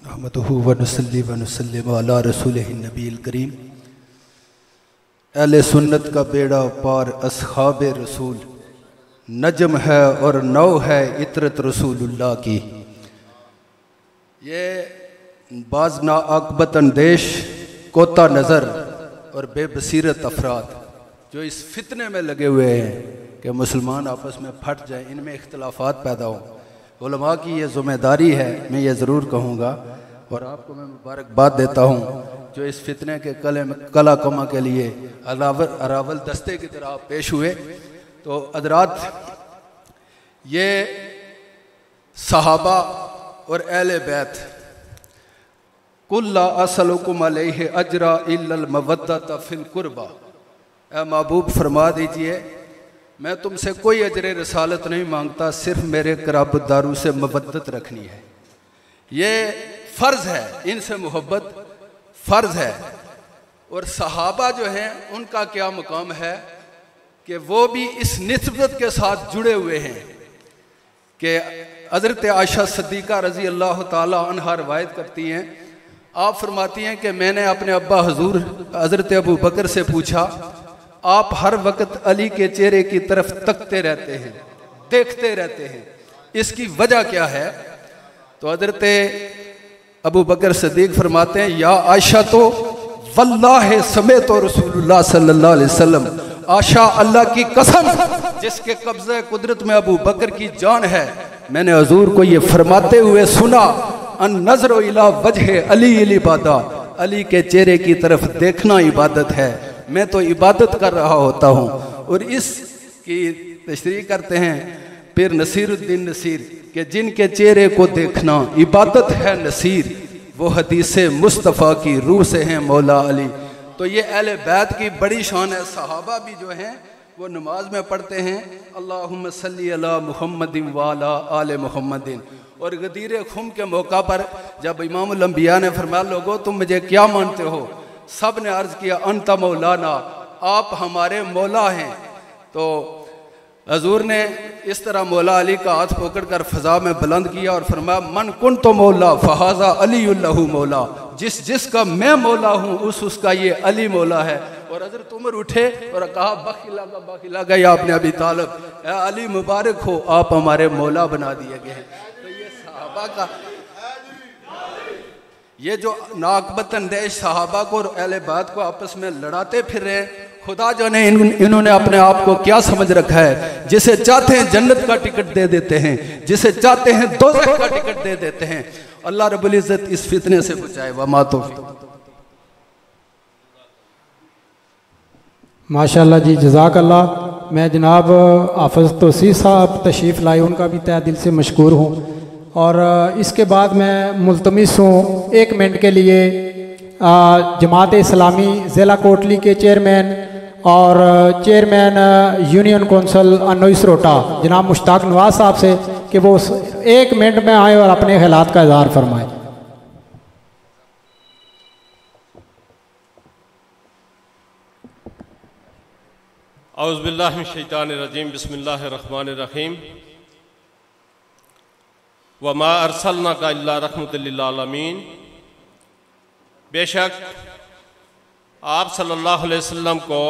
रहमतुहु व नुसल्ली व नुसल्लिमु अला रसूलिही नबील करीम। अहले सुन्नत का बेड़ा पार अस्हाबे रसूल, नजम है और नौ है इतरत रसूलुल्लाह की। ये बाज नाअक़बत अंदेश, कोता नज़र और बेबसीरत अफराद जो इस फितने में लगे हुए हैं कि मुसलमान आपस में फट जाए, इनमें इख्तलाफात पैदा हों, उलमा की ये ज़िम्मेदारी है। मैं ये ज़रूर कहूँगा और आपको मैं मुबारकबाद देता हूँ जो इस फितने के कला कमा के लिए अरावल दस्ते की तरह पेश हुए। तो हज़रात, ये सहाबा और अहले बैत, कुल्ला असलुकुम अलैहि अजरा इल्लल मवद्दत फिल कुर्बा, ए महबूब फरमा दीजिए मैं तुमसे कोई अजर रसालत नहीं मांगता, सिर्फ मेरे कराबतदारों से मवद्दत रखनी है। ये फ़र्ज़ है, इनसे मोहब्बत फ़र्ज़ है। और सहाबा जो हैं उनका क्या मुकाम है कि वो भी इस निस्बत के साथ जुड़े हुए हैं कि हज़रत आयशा सिद्दीक़ा रज़ी अल्लाह ताला अन्हा रवायत करती हैं, आप फरमाती हैं कि मैंने अपने अब्बा हुज़ूर हज़रत अबू बकर से पूछा, आप हर वक्त अली के चेहरे की तरफ तकते रहते हैं, देखते रहते हैं, इसकी वजह क्या है? तो हज़रत अबू बकर सिद्दीक़ फरमाते हैं, या आयशा तो वल्लाह समेत तो रसूलुल्लाह सल्लल्लाहु अलैहि वसल्लम, आशा अल्लाह की कसम जिसके कब्ज़े कुदरत में अबू बकर की जान है, मैंने हुज़ूर को ये फरमाते हुए सुना, अन नज़र इला वजह अली इबादा, अली के चेहरे की तरफ देखना इबादत है, मैं तो इबादत कर रहा होता हूँ। और इसकी तशरीह करते हैं पीर नसीरुद्दीन नसीर कि जिनके चेहरे को देखना इबादत है नसीर, वो हदीस मुस्तफ़ा की रूह से हैं मौला अली। तो ये अहले बैत की बड़ी शान है। सहाबा भी जो हैं वो नमाज में पढ़ते हैं अल्लाहुम्मा सल्ली अला मुहम्मदिन व अला आले मुहम्मदिन। और गदीर खुम के मौका पर जब इमामुल अंबिया ने फरमाया, लोगो तुम मुझे क्या मानते हो? सब ने अर्ज़ किया अंता मौलाना, आप हमारे मौला हैं। तो हजूर ने इस तरह मौला अली का हाथ पकड़ कर फ़ज़ा में बुलंद किया और फरमाया, मन कुन तो मौला फ़हाज़ा अलीउल्लाहु मौला, जिसका मैं मौला हूँ उसका ये अली मौला है। और हज़रत उमर उठे और कहा, बखिला गया या अपने अबी तालिब, अली मुबारक हो, आप हमारे मौला बना दिए गए हैं। तो ये सहाबा का, ये जो नाकबत अंदेश सहाबा को और अहले बैत को आपस में लड़ाते फिर रहे हैं, खुदा जो ने इन्होंने अपने आप को क्या समझ रखा है? जिसे चाहते हैं जन्नत का टिकट दे देते हैं, जिसे चाहते हैं दोज़ख का टिकट दे देते हैं। अल्लाह रब्बुल इज़्ज़त इस फितने से बचाए। व मा तौफीक। माशाअल्लाह जी, जज़ाक अल्लाह। मैं जनाब हाफ़िज़ तौसीफ़ साहब तशरीफ़ लाए, उनका भी तहे दिल से मशकूर हूँ। और इसके बाद मैं मुल्तमिस हूँ 1 मिनट के लिए जमात इस्लामी ज़िला कोटली के चेयरमैन और चेयरमैन यूनियन कौंसल अनोइस रोटा जनाब मुश्ताक नवाज साहब से कि वो 1 मिनट में आए और अपने ख्यालात का इज़हार फरमाए। औज़ुबिल्लाहि मिनश्शैतानिर्रजीम बिस्मिल्लाहिर्रहमानिर्रहीम वमा अरसलनाका इल्ला रहमतल लिल आलमीन। बेशक आप सल्लल्लाहु अलैहि वसल्लम को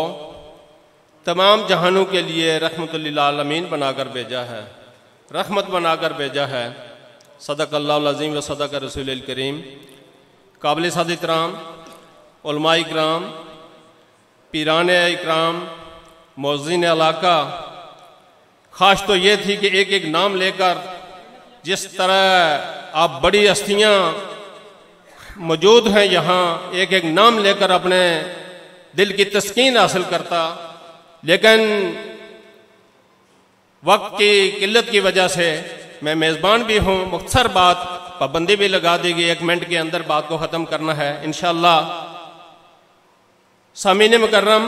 तमाम जहानों के लिए रहमतल लिल आलमीन बनाकर भेजा है, रहमत बनाकर भेजा है। सदक़ल्लाहुल अज़ीम व सदक़ रसूलुल करीम। काबिल साद इकराम, उलमा इकराम, पीरान इकराम, मौज़िन इलाका, ख़ास तो ये थी कि एक एक नाम लेकर जिस तरह आप बड़ी हस्तियाँ मौजूद हैं यहाँ, एक एक नाम लेकर अपने दिल की तस्कीन हासिल करता, लेकिन वक्त की किल्लत की वजह से मैं मेज़बान भी हूँ, मुख्तसर बात पाबंदी भी लगा दी गई, 1 मिनट के अंदर बात को ख़त्म करना है इंशाअल्लाह। सामीन मुकर्रम,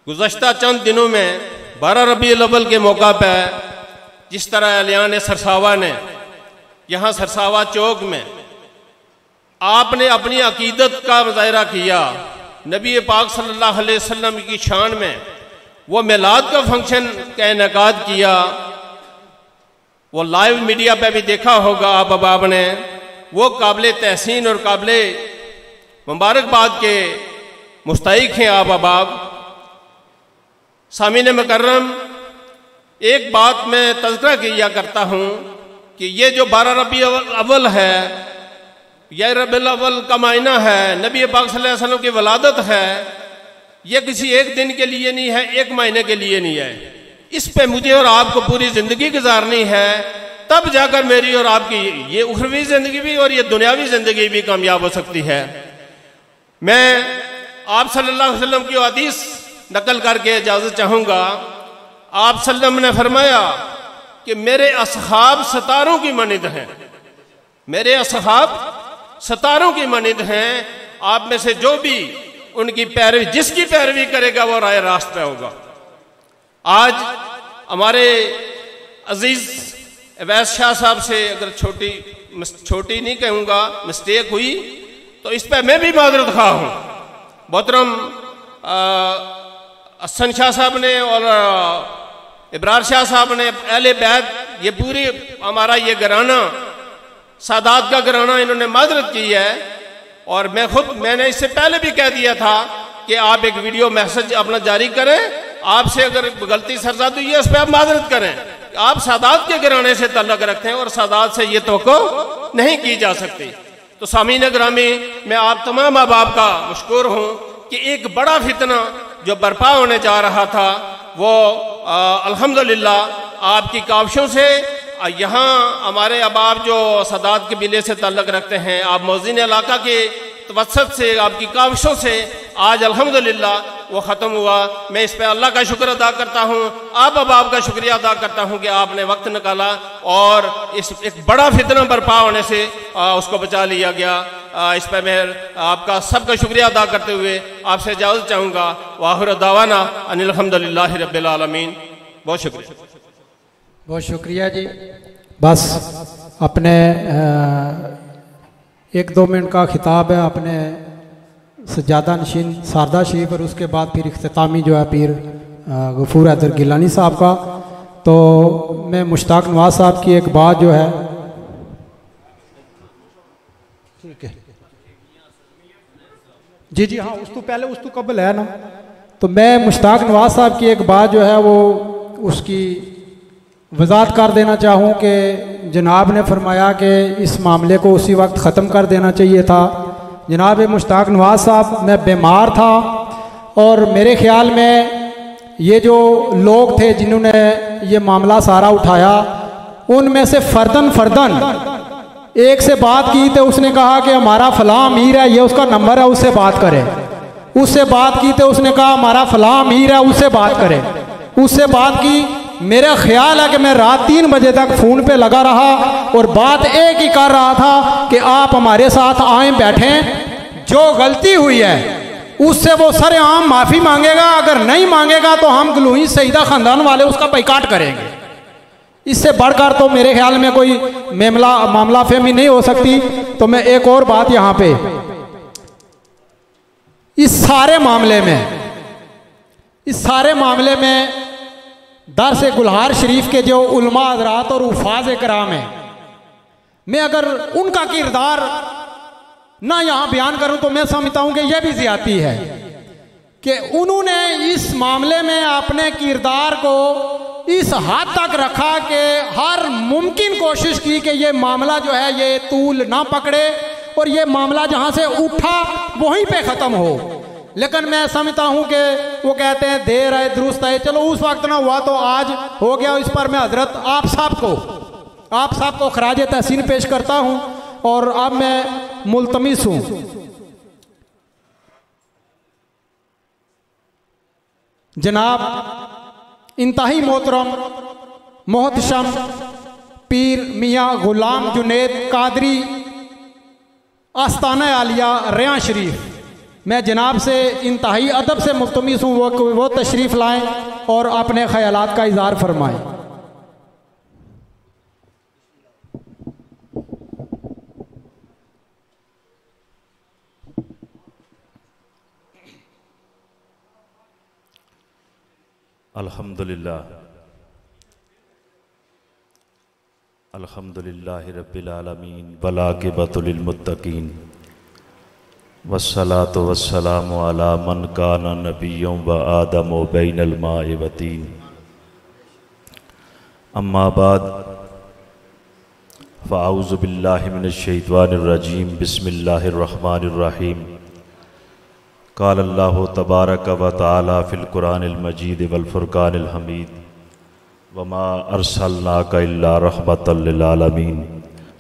गुज़श्ता चंद दिनों में 12 रबीउल अव्वल के मौका पर जिस तरह अलियान सरसावा ने यहाँ सरसावा चौक में आपने अपनी अकीदत का मुज़ाहिरा किया, नबी पाक सल्लल्लाहु अलैहि वसल्लम की शान में वो मिलाद का फंक्शन का इनेकाद किया, वो लाइव मीडिया पे भी देखा होगा आप अहबाब ने। वो काबिल तहसीन और काबिल मुबारकबाद के मुस्तहिक हैं आप अहबाब। सामीन मुकर्रम, एक बात मैं तज़किरा किया करता हूँ कि ये जो 12 रबीउल अव्वल है, यह रबीउल अव्वल का महीना है, नबी पाक सल्लल्लाहु अलैहि वसल्लम की वलादत है, ये किसी एक दिन के लिए नहीं है, 1 महीने के लिए नहीं है। इस पे मुझे और आपको पूरी ज़िंदगी गुजारनी है, तब जाकर मेरी और आपकी ये उखरवी ज़िंदगी भी और ये दुनियावी ज़िंदगी भी कामयाब हो सकती है। मैं आप सल्लल्लाहु अलैहि वसल्लम की हदीस नकल करके इजाज़त चाहूँगा। आप सल्लम ने फरमाया कि मेरे असहाब सितारों की मानिंद हैं, मेरे असहाब सितारों की मानिंद हैं, आप में से जो भी उनकी पैरवी, जिसकी पैरवी करेगा वो राह रास्त पे होगा। आज हमारे अजीज अवैस शाह साहब से अगर छोटी नहीं कहूँगा, मिस्टेक हुई तो इस पर मैं भी माजरत खा हूँ। मोहतरम हसन शाह साहब ने और इब्रार शाह साहब ने अहले बैत, ये पूरी हमारा ये घराना सादात का घराना, इन्होंने माजरत की है। और मैंने इससे पहले भी कह दिया था कि आप एक वीडियो मैसेज अपना जारी करें, आपसे अगर गलती सरजाद हुई है उस पर आप माजरत करें। आप सादात के घराने से तल्लक रखते हैं और सादात से ये तवक्को नहीं की जा सकती। तो सामीन ग्रामी, मैं आप तमाम अहबाब का मशकूर हूँ कि एक बड़ा फितना जो बर्पा होने जा रहा था वो अल्हम्दुलिल्लाह आपकी काविशों से, यहाँ हमारे अहबाब जो सादात के बिले से तल्लक रखते हैं, आप मौज़िन इलाका के तवस्सुत से, आपकी काविशों से आज अल्हम्दुलिल्लाह वो ख़त्म हुआ। मैं इस पर अल्लाह का शुक्र अदा करता हूँ, आप अहबाब का शुक्रिया अदा करता हूँ कि आपने वक्त निकाला और इस एक बड़ा फितना बर्पा होने से उसको बचा लिया गया। इस पर मैं आपका सबका शुक्रिया अदा करते हुए आपसे इजाज़त चाहूँगा। वाहिर दावाना अनिल हम्दुलिल्लाहि रब्बिल आलमीन। बहुत शुक्रिया, बहुत शुक्रिया जी। बस अपने 1-2 मिनट का खिताब है अपने सज्जादा नशीन शारदा शरीफ, और उसके बाद फिर इख्तितामी जो है पीर गफूर हैदर गिलानी साहब का। तो मैं मुश्ताक नवाज साहब की एक बात जो है, ठीक है जी जी, हाँ उस तो पहले उस तो कबल है ना, तो मैं मुश्ताक नवाज साहब की एक बात जो है वो उसकी वजाहत कर देना चाहूँ कि जनाब ने फरमाया कि इस मामले को उसी वक्त ख़त्म कर देना चाहिए था। जनाब मुश्ताक नवाज साहब, मैं बीमार था और मेरे ख्याल में ये जो लोग थे जिन्होंने ये मामला सारा उठाया, उनमें से फर्दन एक से बात की तो उसने कहा कि हमारा फ़लाँ अमीर है, ये उसका नंबर है, उससे बात करें। उससे बात की तो उसने कहा हमारा फ़लाँ अमीर है, उससे बात करें। उससे बात की, मेरा ख्याल है कि मैं रात 3 बजे तक फ़ोन पे लगा रहा और बात एक ही कर रहा था कि आप हमारे साथ आए बैठें, जो गलती हुई है उससे वो सरेआम माफ़ी मांगेगा, अगर नहीं मांगेगा तो हम गलूही सईदा ख़ानदान वाले उसका बाइकाट करेंगे। इससे बढ़कर तो मेरे ख्याल में कोई मामला फहमी नहीं हो सकती। तो मैं एक और बात यहाँ पे, इस सारे मामले में दरस गुलहार शरीफ के जो उलमा हज़रात और उफाज कराम हैं, मैं अगर उनका किरदार ना यहाँ बयान करूँ तो मैं समझता हूँ कि यह भी ज़्यादती है कि उन्होंने इस मामले में अपने किरदार को इस हद तक रखा कि हर मुमकिन कोशिश की कि ये मामला जो है ये तूल ना पकड़े और ये मामला जहाँ से उठा वहीं पे ख़त्म हो। लेकिन मैं समझता हूँ कि वो कहते हैं देर है दुरुस्त है, चलो उस वक्त ना हुआ तो आज हो गया। इस पर मैं हजरत आप साहब को खराज तहसीन पेश करता हूँ और अब मैं मुल्तमिस हूँ जनाब इंतहाई मोहतरम मोहतशम पीर मियाँ गुलाम जुनेद कादरी आस्ताना आलिया रियां शरीफ, मैं जनाब से इंतहाई अदब से मुल्तमिस हूँ वो तशरीफ़ लाएँ और अपने ख्यालात का इज़हार फरमाएँ। अल्हम्दुलिल्लाहि रब्बिल आलमीन वलाक़िबतुल लिलमुत्तक़ीन वस्सलातु वस्सलामु अला मन काना नबिय्युम व आदमु बैनल माइ व तीन। अम्मा बाद फ़अऊज़ु बिल्लाहि मिनश शैतानिर रजीम बिस्मिल्लाहिर रहमानिर रहीम। क़ाल अल्लाहु तबारक व तआला फ़िल क़ुरानिल मजीद वल फ़ुरक़ानिल हमीद वमा अरसलनाका इल्ला रहमतल लिल आलमीन।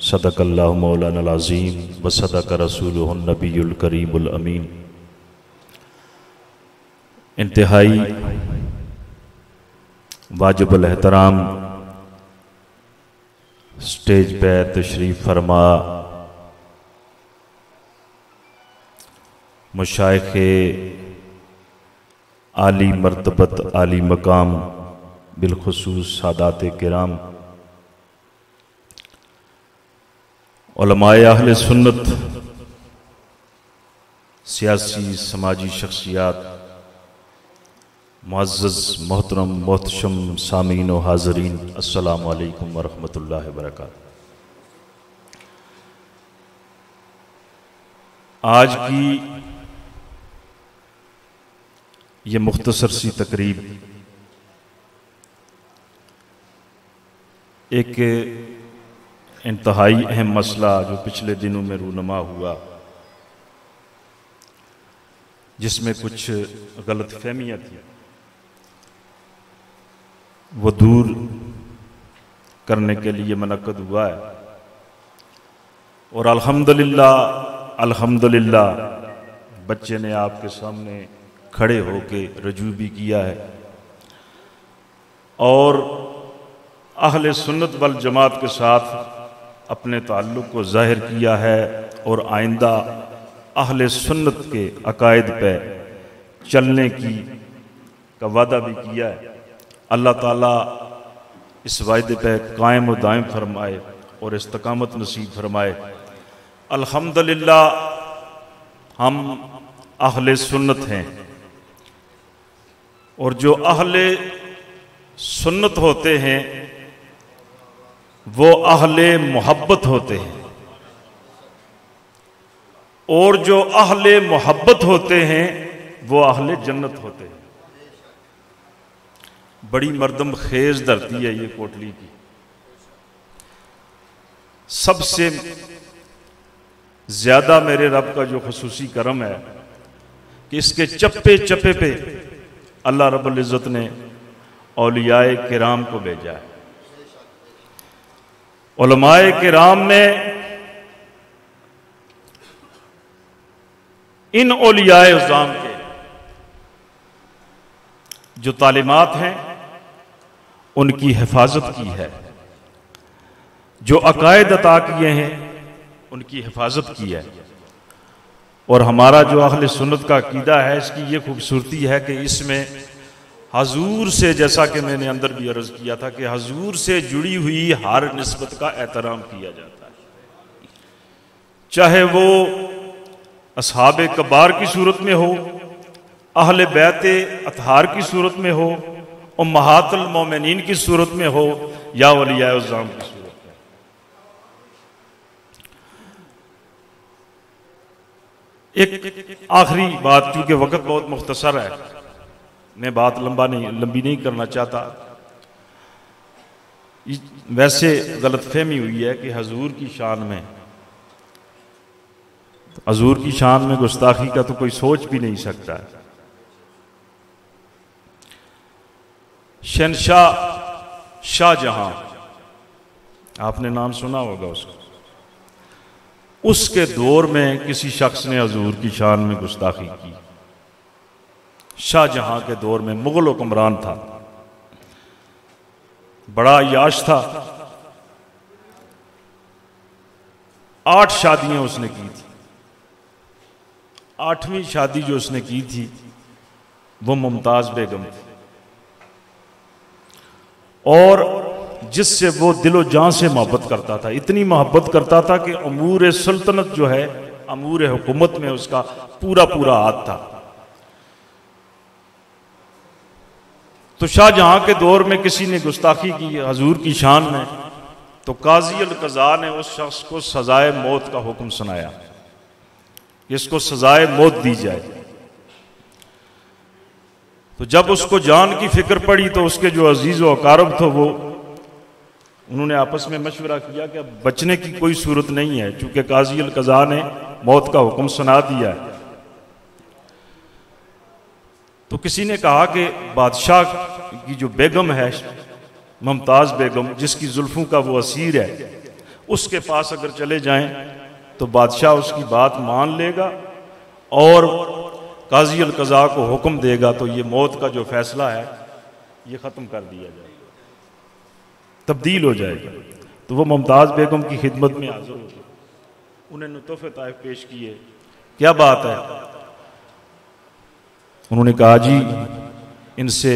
सदक़ल्लाहु मौलानाल अज़ीम व सदक़ रसूलुहुन नबियुल करीमुल अमीन। इंतहाई वाजिबुल एहतराम स्टेज पे तशरीफ़ फरमा मुशाइखे आली मर्तबत आली मकाम बिलखुसूस सादात किराम, उलमाए अहले सुन्नत, सियासी समाजी शख्सियात, मुअज़्ज़ज़ मोहतरम मोहतशम सामीन व हाज़रीन, अस्सलामु अलैकुम व रहमतुल्लाहि व बरकातहू। आज की ये मुख्तसर सी तकरीब एक इंतहाई अहम मसला जो पिछले दिनों में रूनमा हुआ, जिसमें कुछ गलत फहमियाँ थी, वो दूर करने के लिए मुनक्कद हुआ है। और अल्हम्दुलिल्लाह बच्चे ने आपके सामने खड़े होके रजू भी किया है और अहले सुन्नत वल जमात के साथ अपने ताल्लुक़ को ज़ाहिर किया है और आइंदा अहले सुन्नत के अकायद पे चलने का वादा भी किया है। अल्लाह ताला इस वायदे पे कायम व दायम फरमाए और इस्तकामत नसीब फरमाए। अल्हम्दुलिल्लाह हम अहले सुन्नत हैं और जो अहले सुन्नत होते हैं वो अहले मोहब्बत होते हैं और जो अहले मोहब्बत होते हैं वो अहले जन्नत होते हैं। बड़ी मर्दम खेज धरती है ये कोटली की। सबसे ज्यादा मेरे रब का जो खुसूसी करम है कि इसके चप्पे चप्पे पे अल्लाह रब्बुल इज़्ज़त ने औलियाए किराम को भेजा है। उलमाए किराम में इन औलियाए उज़्ज़ाम के जो तालीमात हैं उनकी हिफाजत की है, जो अकायद अता किए हैं उनकी हिफाजत की है। और हमारा जो अहले सुन्नत का अकीदा है इसकी ये खूबसूरती है कि इसमें हजूर से, जैसा कि मैंने अंदर भी अर्ज किया था कि हजूर से जुड़ी हुई हर निस्बत का एहतराम किया जाता है, चाहे वो असहाबे कबार की सूरत में हो, अहले बैते अतहार की सूरत में हो, उम्महातुल मोमिनीन की सूरत में हो, या औलियाए उज़्ज़ाम की सूरत में। एक आखिरी बात, क्योंकि वक्त बहुत मुख्तसर है, मैं बात लंबी नहीं करना चाहता। वैसे गलतफहमी हुई है कि हजूर की शान में, हजूर की शान में गुस्ताखी का तो कोई सोच भी नहीं सकता है। शहनशाह शाहजहां, आपने नाम सुना होगा उसको, उसके दौर में किसी शख्स ने हजूर की शान में गुस्ताखी की। शाहजहां के दौर में मुगल हुक्मरान था, बड़ा याश था, 8 शादियां उसने की थी। 8वीं शादी जो उसने की थी वो मुमताज बेगम थी, और जिससे वो दिलो जान से मोहब्बत करता था। इतनी मोहब्बत करता था कि अमूर सल्तनत जो है, अमूर हुकूमत में उसका पूरा पूरा हाथ था। तो शाहजहां के दौर में किसी ने गुस्ताखी की हजूर की शान में, तो काजी अल कज़ा ने उस शख्स को सजाए मौत का हुक्म सुनाया कि इसको सजाए मौत दी जाए। तो जब उसको जान की फिक्र पड़ी तो उसके जो अजीज व अकारब थे वो उन्होंने आपस में मशवरा किया कि अब बचने की कोई सूरत नहीं है, चूंकि काजी अल कज़ा ने मौत का हुक्म सुना दिया है। तो किसी ने कहा कि बादशाह की जो बेगम है मुमताज बेगम, जिसकी जुल्फों का वो असीर है, उसके पास अगर चले जाएं तो बादशाह उसकी बात मान लेगा और काजी अल कज़ा को हुक्म देगा, तो ये मौत का जो फैसला है ये ख़त्म कर दिया जाएगा, तब्दील हो जाएगा। तो वो मुमताज़ बेगम की खिदमत में हाजिर हो गए, उन्हें तोहफे ताइफ पेश किए। क्या बात है? उन्होंने कहा जी इनसे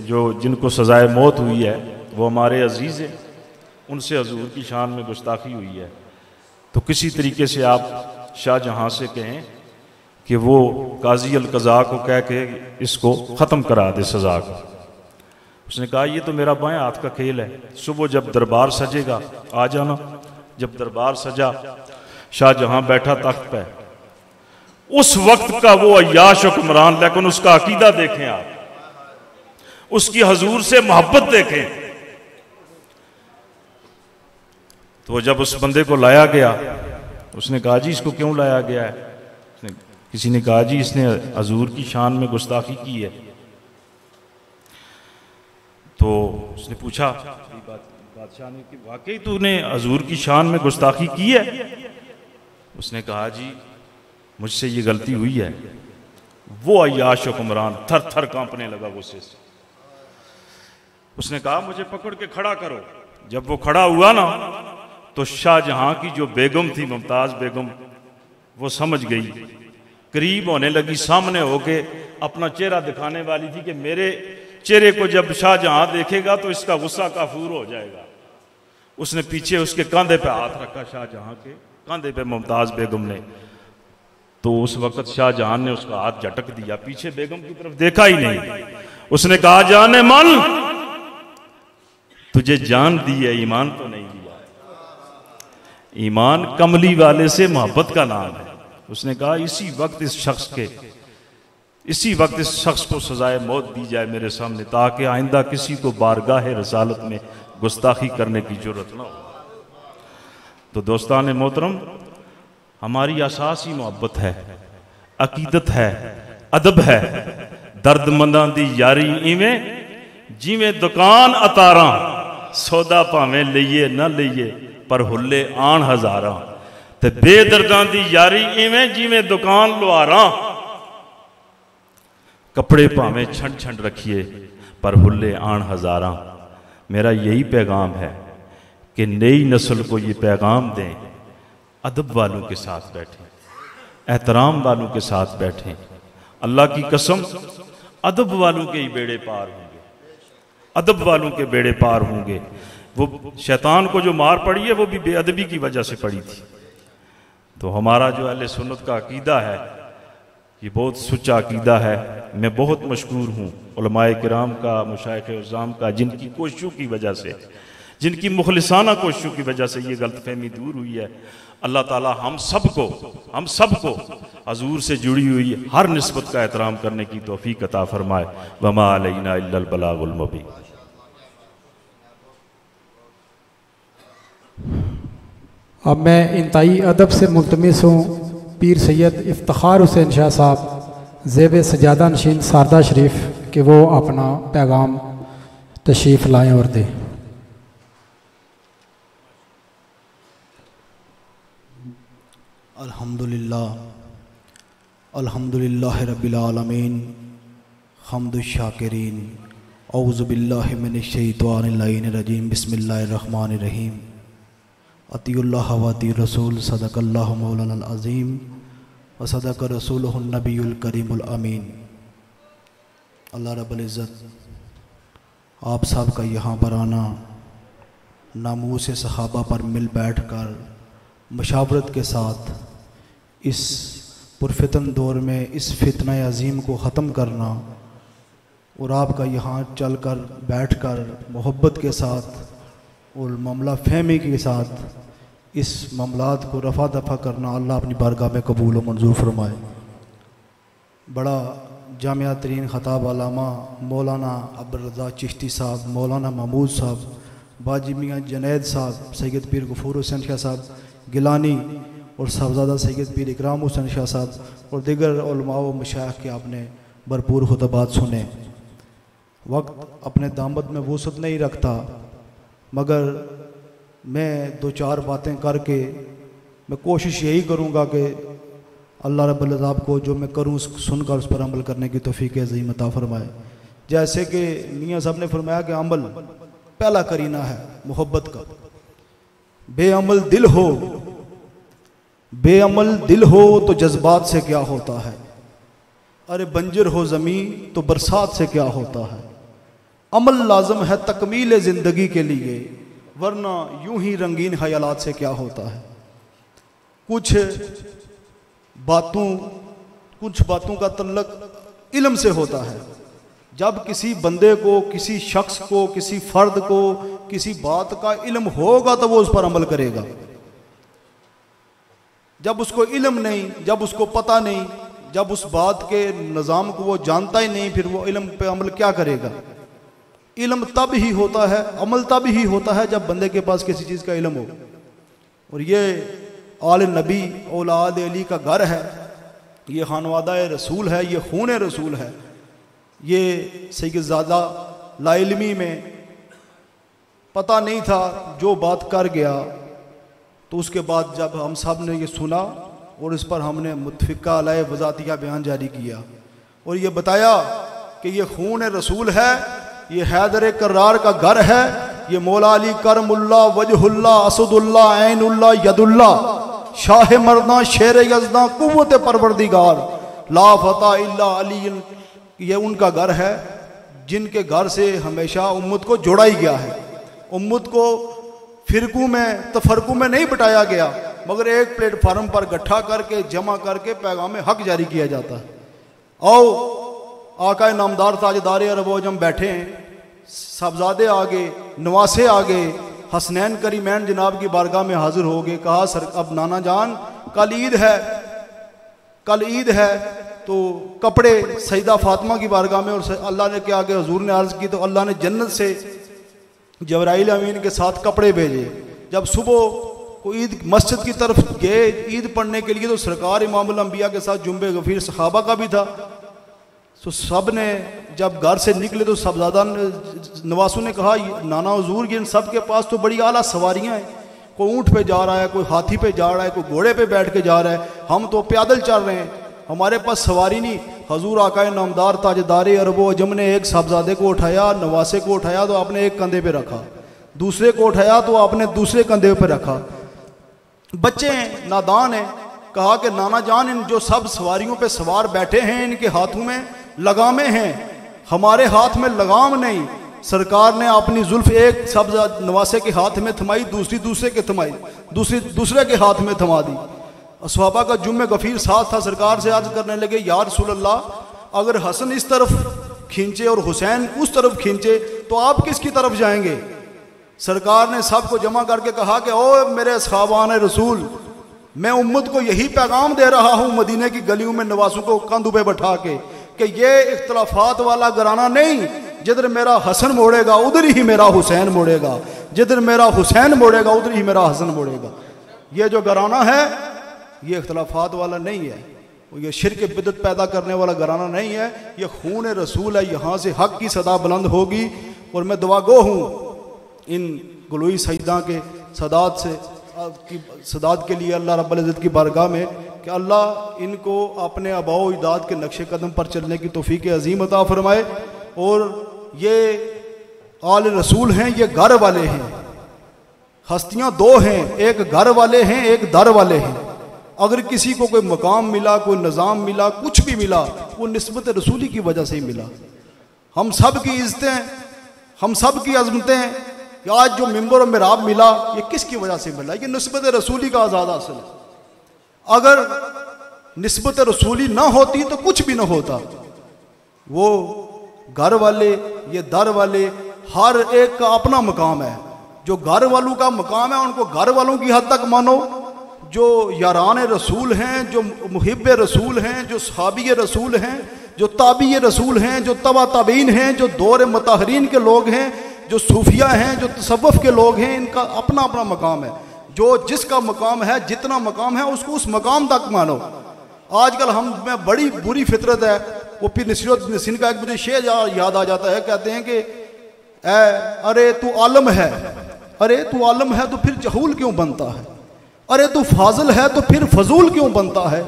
जो जिनको सजाए मौत हुई है वो हमारे अजीज़ हैं, उनसे हजूर की शान में गुस्ताखी हुई है, तो किसी तरीके से आप शाहजहां से कहें कि वो काजी अल कज़ा को कह के इसको ख़त्म करा दे सज़ा को। उसने कहा ये तो मेरा बाएं हाथ का खेल है, सुबह जब दरबार सजेगा आ जाना। जब दरबार सजा, शाहजहां बैठा तख्त पे, उस वक्त का वो अय्याश हुक्मरान, लेकिन उसका अकीदा देखें आप, उसकी हजूर से मोहब्बत देखें। तो जब उस बंदे को लाया गया, उसने कहा जी इसको क्यों लाया गया है? किसी ने कहा जी इसने हजूर की शान में गुस्ताखी की है। तो उसने पूछा बादशाह ने कि वाकई तूने हजूर की शान में गुस्ताखी की है? उसने कहा जी मुझसे ये गलती हुई है। वो अय्याश हुक्मरान थर थर कांपने लगा गुस्से से। उसने कहा मुझे पकड़ के खड़ा करो। जब वो खड़ा हुआ ना, तो शाहजहां की जो बेगम थी मुमताज बेगम, वो समझ गई, करीब होने लगी, सामने होके अपना चेहरा दिखाने वाली थी कि मेरे चेहरे को जब शाहजहां देखेगा तो इसका गुस्सा काफूर हो जाएगा। उसने पीछे उसके कंधे पे हाथ रखा, शाहजहां के कंधे पे मुमताज बेगम ने। तो उस वक्त शाहजहां ने उसका हाथ झटक दिया, पीछे बेगम की तरफ देखा ही नहीं। उसने कहा जाने मन, तुझे जान दी है, ईमान तो नहीं दिया। ईमान कमली वाले से मोहब्बत का नाम है। उसने कहा इसी वक्त इस शख्स को सजाए मौत दी जाए मेरे सामने, ताकि आइंदा किसी को बारगाह रसालत में गुस्ताखी करने की जरूरत ना हो। तो दोस्तान मोहतरम, हमारी असासी मोहब्बत है, अकीदत है, अदब है। दर्दमंदां दी यारी इवें जिवें दुकान अतारा, सौदा भावें लईए ना लईए पर हुल्ले आन हजारा। ते बेदर्दां दी यारी इवें जिवें दुकान लुहारा, कपड़े भावें छंड छंड रखिए पर हुल्ले आन हजारा। मेरा यही पैगाम है कि नई नस्ल को ये पैगाम दें, अदब वालों के साथ बैठें, एहतराम वालों के साथ बैठें। अल्लाह की कसम, अदब वालों के ही बेड़े पार होंगे, अदब वालों के बेड़े पार होंगे। वो शैतान को जो मार पड़ी है वो भी बेअदबी की वजह से पड़ी थी। तो हमारा जो अहले सुन्नत का अकीदा है ये बहुत सच्चा अकीदा है। मैं बहुत मशकूर हूँ उलमाए किराम का, मशाइख उज़्ज़ाम का, जिनकी कोशिशों की वजह से, जिनकी मुखलिसाना कोशिशों की वजह से ये गलतफहमी दूर हुई है। अल्लाह ताला हम सबको हजूर से जुड़ी हुई हर निस्बत का एहतराम करने की तौफीक अता फरमाए। वमा अलैना इल्लल बलागुल मुबीन। अब मैं इंतहाई अदब से मुल्तमिस हूँ पीर सैयद इफ्तिखार हुसैन शाह साहब ज़ेब सजादा नशीन सारदा शरीफ कि वो अपना पैगाम तशरीफ़ लाएँ और दें। अल्हम्दुलिल्लाह रब्बिल आलमीन हम्दुश शाकिरीन औज़ु बिल्लाहि मिनश शैतानिर रजीम बिस्मिल्लाहिर रहमानिर रहीम अतिउल्लाह व अतिउर रसूल सदक़ल्लाहु मौलानल अज़ीम व सदक़ रसूलुहुन नबियुल करीमुल अमीन। अल्लाह रब्बुल इज़्ज़त आप सब का यहाँ पर आना, नामूस सहाबा पर मिल बैठ कर मशावरत के साथ इस पुरफितन दौर में इस फितना अज़ीम को ख़त्म करना और आपका यहाँ चल कर बैठ कर मोहब्बत के साथ और मामला फहमी के साथ इस मामलात को रफ़ा दफ़ा करना अल्लाह अपनी बारगाह में कबूल व मंजूर फरमाए। बड़ा जामिया तरीन ख़ताब अल्लामा मौलाना अब्दुल रज़्ज़ाक़ चिश्ती साहब, मौलाना महमूद साहब, बाजी मियाँ जुनैद साहब, सैयद पीर गफूर हुसैन शाह साहब गिलानी और साहबजादा सैयद पीर इकराम हुसैन शाह साहब और दीगर उलमा व मशाइख के आपने भरपूर खुतबात सुने। वक्त अपने दामद में वसअत नहीं रखता, मगर मैं दो चार बातें करके मैं कोशिश यही करूँगा कि अल्लाह रब्बुल इज़्ज़त को जो मैं करूँ सुनकर उस पर अमल करने की तौफीक अज़ीम अता फरमाए। जैसे कि मियाँ साहब ने फरमाया कि अमल पहला करीना है मोहब्बत का। बेअमल दिल हो तो जज्बात से क्या होता है, अरे बंजर हो ज़मीं तो बरसात से क्या होता है। अमल लाज़िम है तकमील ज़िंदगी के लिए, वरना यूं ही रंगीन ख्यालात से क्या होता है। कुछ बातों का तल्लुक इल्म से होता है। जब किसी बंदे को, किसी शख्स को, किसी फ़र्द को किसी बात का इल्म होगा तो वो उस पर अमल करेगा। जब उसको इल्म नहीं, जब उसको पता नहीं, जब उस बात के निज़ाम को वो जानता ही नहीं, फिर वो इल्म पे अमल क्या करेगा। इल्म तब ही होता है, अमल तब ही होता है जब बंदे के पास किसी चीज़ का इल्म हो। और ये आल नबी औलाद अली का घर है, ये खानवादा रसूल है, ये खून रसूल है। ये सैयदज़ादा लाइल्मी में पता नहीं था, जो बात कर गया तो उसके बाद जब हम सब ने ये सुना और इस पर हमने मुत्फिका अलैह वज़ातिया बयान जारी किया और ये बताया कि ये खून रसूल है, ये हैदर कर्रार का घर है, ये मौला अली करमुल्ला वजहुल्ला असदुल्ला ऐनुल्ला यदुल्ला शाह मर्दा शेर यज़दा कुव्वत परवरदिगार ला फता इल्ला अली, ये उनका घर है जिनके घर से हमेशा उम्मत को जोड़ा ही गया है। उम्मत को फिरकू में तफरकू में नहीं बटाया गया, मगर एक प्लेटफार्म पर इकट्ठा करके जमा करके पैगाम हक जारी किया जाता है। आओ आका नामदार ताजदार अरब अजम बैठे हैं, साहबजादे आगे, नवासे आगे, हसनैन करीमैन जनाब की बारगाह में हाजिर हो गए। कहा सर अब नाना जान कल ईद है तो कपड़े सईदा फातिमा की बारगाह में, और अल्लाह ने क्या आगे हुजूर ने अर्ज़ की तो अल्लाह ने जन्नत से जबराइल अमीन के साथ कपड़े भेजे। जब सुबह को ईद मस्जिद की तरफ गए ईद पढ़ने के लिए तो सरकार इमामुल अंबिया के साथ जुम्बे गफीर सहाबा का भी था। तो सब ने जब घर से निकले तो सबजादा नवासों ने कहा नाना हुजूर इन सब के पास तो बड़ी आला सवारियाँ हैं, कोई ऊँट पे जा रहा है, कोई हाथी पे जा रहा है, कोई घोड़े पे बैठ के जा रहा है, हम तो पैदल चल रहे हैं, हमारे पास सवारी नहीं। हजूर आकाए नामदार ताजदार अरब अजम ने एक साहबजादे को उठाया, नवासे को उठाया तो आपने एक कंधे पे रखा, दूसरे को उठाया तो आपने दूसरे कंधे पे रखा। बच्चे हैं, नादान हैं, कहा कि नाना जान इन जो सब सवारियों पे सवार बैठे हैं इनके हाथों में लगामें हैं, हमारे हाथ में लगाम नहीं। सरकार ने अपनी जुल्फ एक सब्ज़ नवासे के हाथ में थमाई, दूसरी दूसरे के थमाई, दूसरे के हाथ में थमा दी। सहाबा का जुम्मे गफीर साथ था। सरकार से अर्ज करने लगे, या रसूल अल्लाह, अगर हसन इस तरफ खींचे और हुसैन उस तरफ खींचे तो आप किसकी तरफ जाएंगे? सरकार ने सबको जमा करके कहा कि ओ मेरे सहाबान रसूल, मैं उम्मत को यही पैगाम दे रहा हूँ मदीने की गलियों में नवासों को कंधों पे बैठा के कि ये इख्तलाफात वाला घराना नहीं, जिधर मेरा हसन मोड़ेगा उधर ही मेरा हुसैन मोड़ेगा, जिधर मेरा हुसैन मोड़ेगा उधर ही मेरा हसन मोड़ेगा। ये जो घराना है ये इख्तलाफात वाला नहीं है, ये शिरक बिदअत पैदा करने वाला घराना नहीं है, ये खून रसूल है। यहाँ से हक की सदा बुलंद होगी। और मैं दुआगो हूँ इन गुलोई सईदा के सदात से की सदात के लिए अल्लाह रब्बुल इज़्ज़त की बारगाह में कि अल्लाह इनको अपने आबाओ इजाद के नक्शे कदम पर चलने की तौफीक अजीम अता फरमाए। और ये आल रसूल हैं, ये घर वाले हैं। हस्तियाँ दो हैं, एक घर वाले हैं, एक दर वाले हैं। अगर किसी को कोई मकाम मिला, कोई निज़ाम मिला, कुछ भी मिला, वो निस्बत रसूली की वजह से ही मिला। हम सब की इज़्ज़तें, हम सब की अज़मतें, आज जो मिंबर और मिराब मिला, ये किसकी वजह से मिला? ये निस्बत रसूली का आज़ाद हासिल है। अगर निस्बत रसूली ना होती तो कुछ भी ना होता। वो घर वाले, ये दर वाले, हर एक का अपना मकाम है। जो घर वालों का मकाम है उनको घर वालों की हद तक मानो, जो यारान रसूल हैं, जो मुहिब रसूल हैं, जो सहाबी रसूल हैं, जो ताबी रसूल हैं, जो तबा ताबीन हैं, जो दौर मतहरीन के लोग हैं, जो सूफिया हैं, जो तसव्वुफ के लोग हैं, इनका अपना अपना मकाम है। जो जिसका मकाम है, जितना मकाम है, उसको उस मकाम तक मानो। आजकल हम में बड़ी बुरी फितरत है। वो फिर नसीरुद्दीन का एक मुझे शेर याद आ जाता है, कहते हैं कि अरे तू आलम है, अरे तू आलम है तो फिर जहूल क्यों बनता है? अरे तू फाजिल है तो फिर फजूल क्यों बनता है?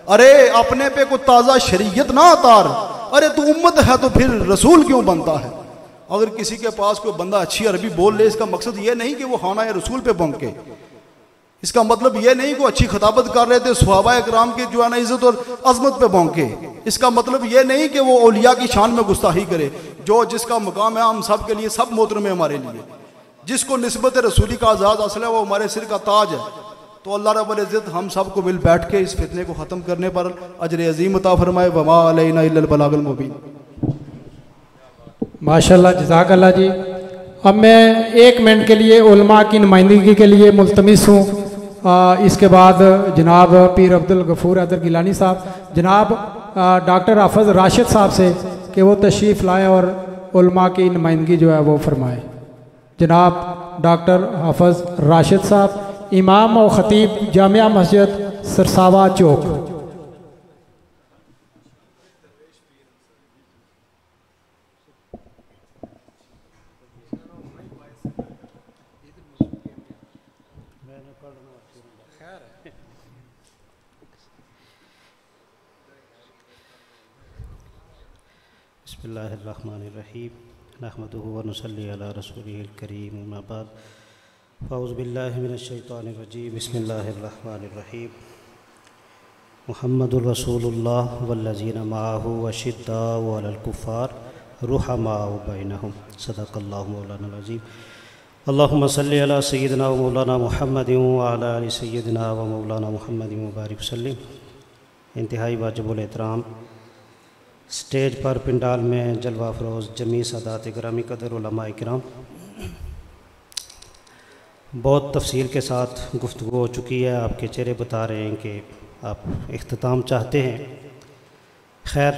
अरे अपने पे कोई ताज़ा शरीयत ना उतार, अरे तू उम्मत है तो फिर रसूल क्यों बनता है? अगर किसी के पास कोई बंदा अच्छी अरबी बोल ले, इसका मकसद ये नहीं कि वो खाना रसूल पे भौंके, इसका मतलब ये नहीं कि वो अच्छी खिताबत कर रहे थे सहाबा इकराम की जो है ना इज़्ज़त और अजमत पे भौंके, इसका मतलब ये नहीं कि वो औलिया की शान में गुस्ताखी करे। जो जिसका मकाम है हम सब के लिए, सब मोहतरम है हमारे लिए। जिसको निस्बत रसूली का आज़ाद हासिल है वो हमारे सिर का ताज है। तो अल्लाह रब्बुल इज़्ज़त हम सब को मिल बैठ के इस फितने को ख़त्म करने पर अजर अजीम अता फरमाए। वमा अलैना इल्लल बलागुल मुबीन। माशाल्लाह, जज़ाकल्लाह जी। अब मैं 1 मिनट के लिए उलमा की नुमाइंदगी के लिए मुल्तमिस हूँ। इसके बाद जनाब पीर अब्दुल गफूर हैदर गिलानी साहब, जनाब डॉक्टर हाफिज़ राशिद साहब से कि वो तशरीफ़ लाएँ और उलमा की नुमाइंदगी जो है वो फरमाएँ। जनाब डॉक्टर हाफिज़ राशिद साहब, इमाम और ख़तीब जामिया मस्जिद सरसावा चौक। बिस्मिल्लाहिर्रहमानिर्रहीम नहमदुहु व नुसल्ली अला रसूलिहिल करीम अम्मा बाद फ़अऊज़ु बिल्लाहि मिनश शैतानिर रजीम बिस्मिल्लाहिर्रहमानिर्रहीम मुहम्मदुर रसूलुल्लाह वल्लज़ीना मअहु अशिद्दाउ अलल कुफ़्फ़ार रुहमाउ बैनहुम सदक़ल्लाहु मौलाना अज़ीम। अल्लाहुम्मा सल्लि अला सय्यिदिना व मौलाना मुहम्मदिन व अला आलि सय्यिदिना व मौलाना मुहम्मदिन व बारिक वसल्लिम। इंतहाई वाजिबुल एहतराम स्टेज पर पिंडाल में जलवा फरोज़ जमी सादात ग्रामी कदर उलमा इकराम, बहुत तफसील के साथ गुफ्तगू हो चुकी है। आपके चेहरे बता रहे हैं कि आप इख्तिताम चाहते हैं। खैर,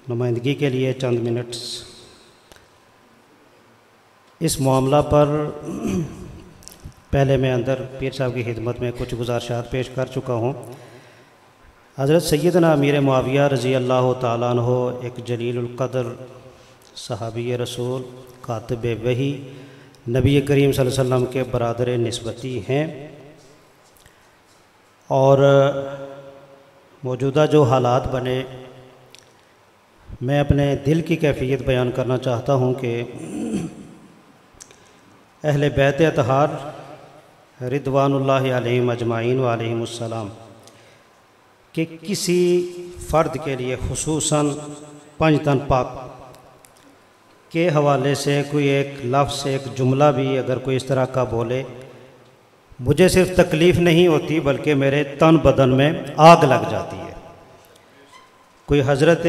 नुमाइंदगी के लिए चंद मिनट्स इस मामला पर पहले मैं अंदर पीर साहब की खिदमत में कुछ गुज़ारिशात पेश कर चुका हूँ। हज़रत सैयदना अमीर मुआविया रज़ी अल्लाह ताला अन्हु एक जलीलुल क़द्र सहाबी रसूल कातिब वही नबी करीम सल्लल्लाहु अलैहि वसल्लम के बरादर निस्बती हैं। और मौजूदा जो हालात बने, मैं अपने दिल की कैफियत बयान करना चाहता हूँ कि अहले बैत अतहार रिदवानुल्लाहि अलैहिम अजमाइन व अलैहिमुस्सलाम कि किसी फ़र्द के लिए खुसूसन पंज तन पाक के हवाले से कोई एक लफ्ज़ एक जुमला भी अगर कोई इस तरह का बोले, मुझे सिर्फ तकलीफ़ नहीं होती बल्कि मेरे तन बदन में आग लग जाती है। कोई हज़रत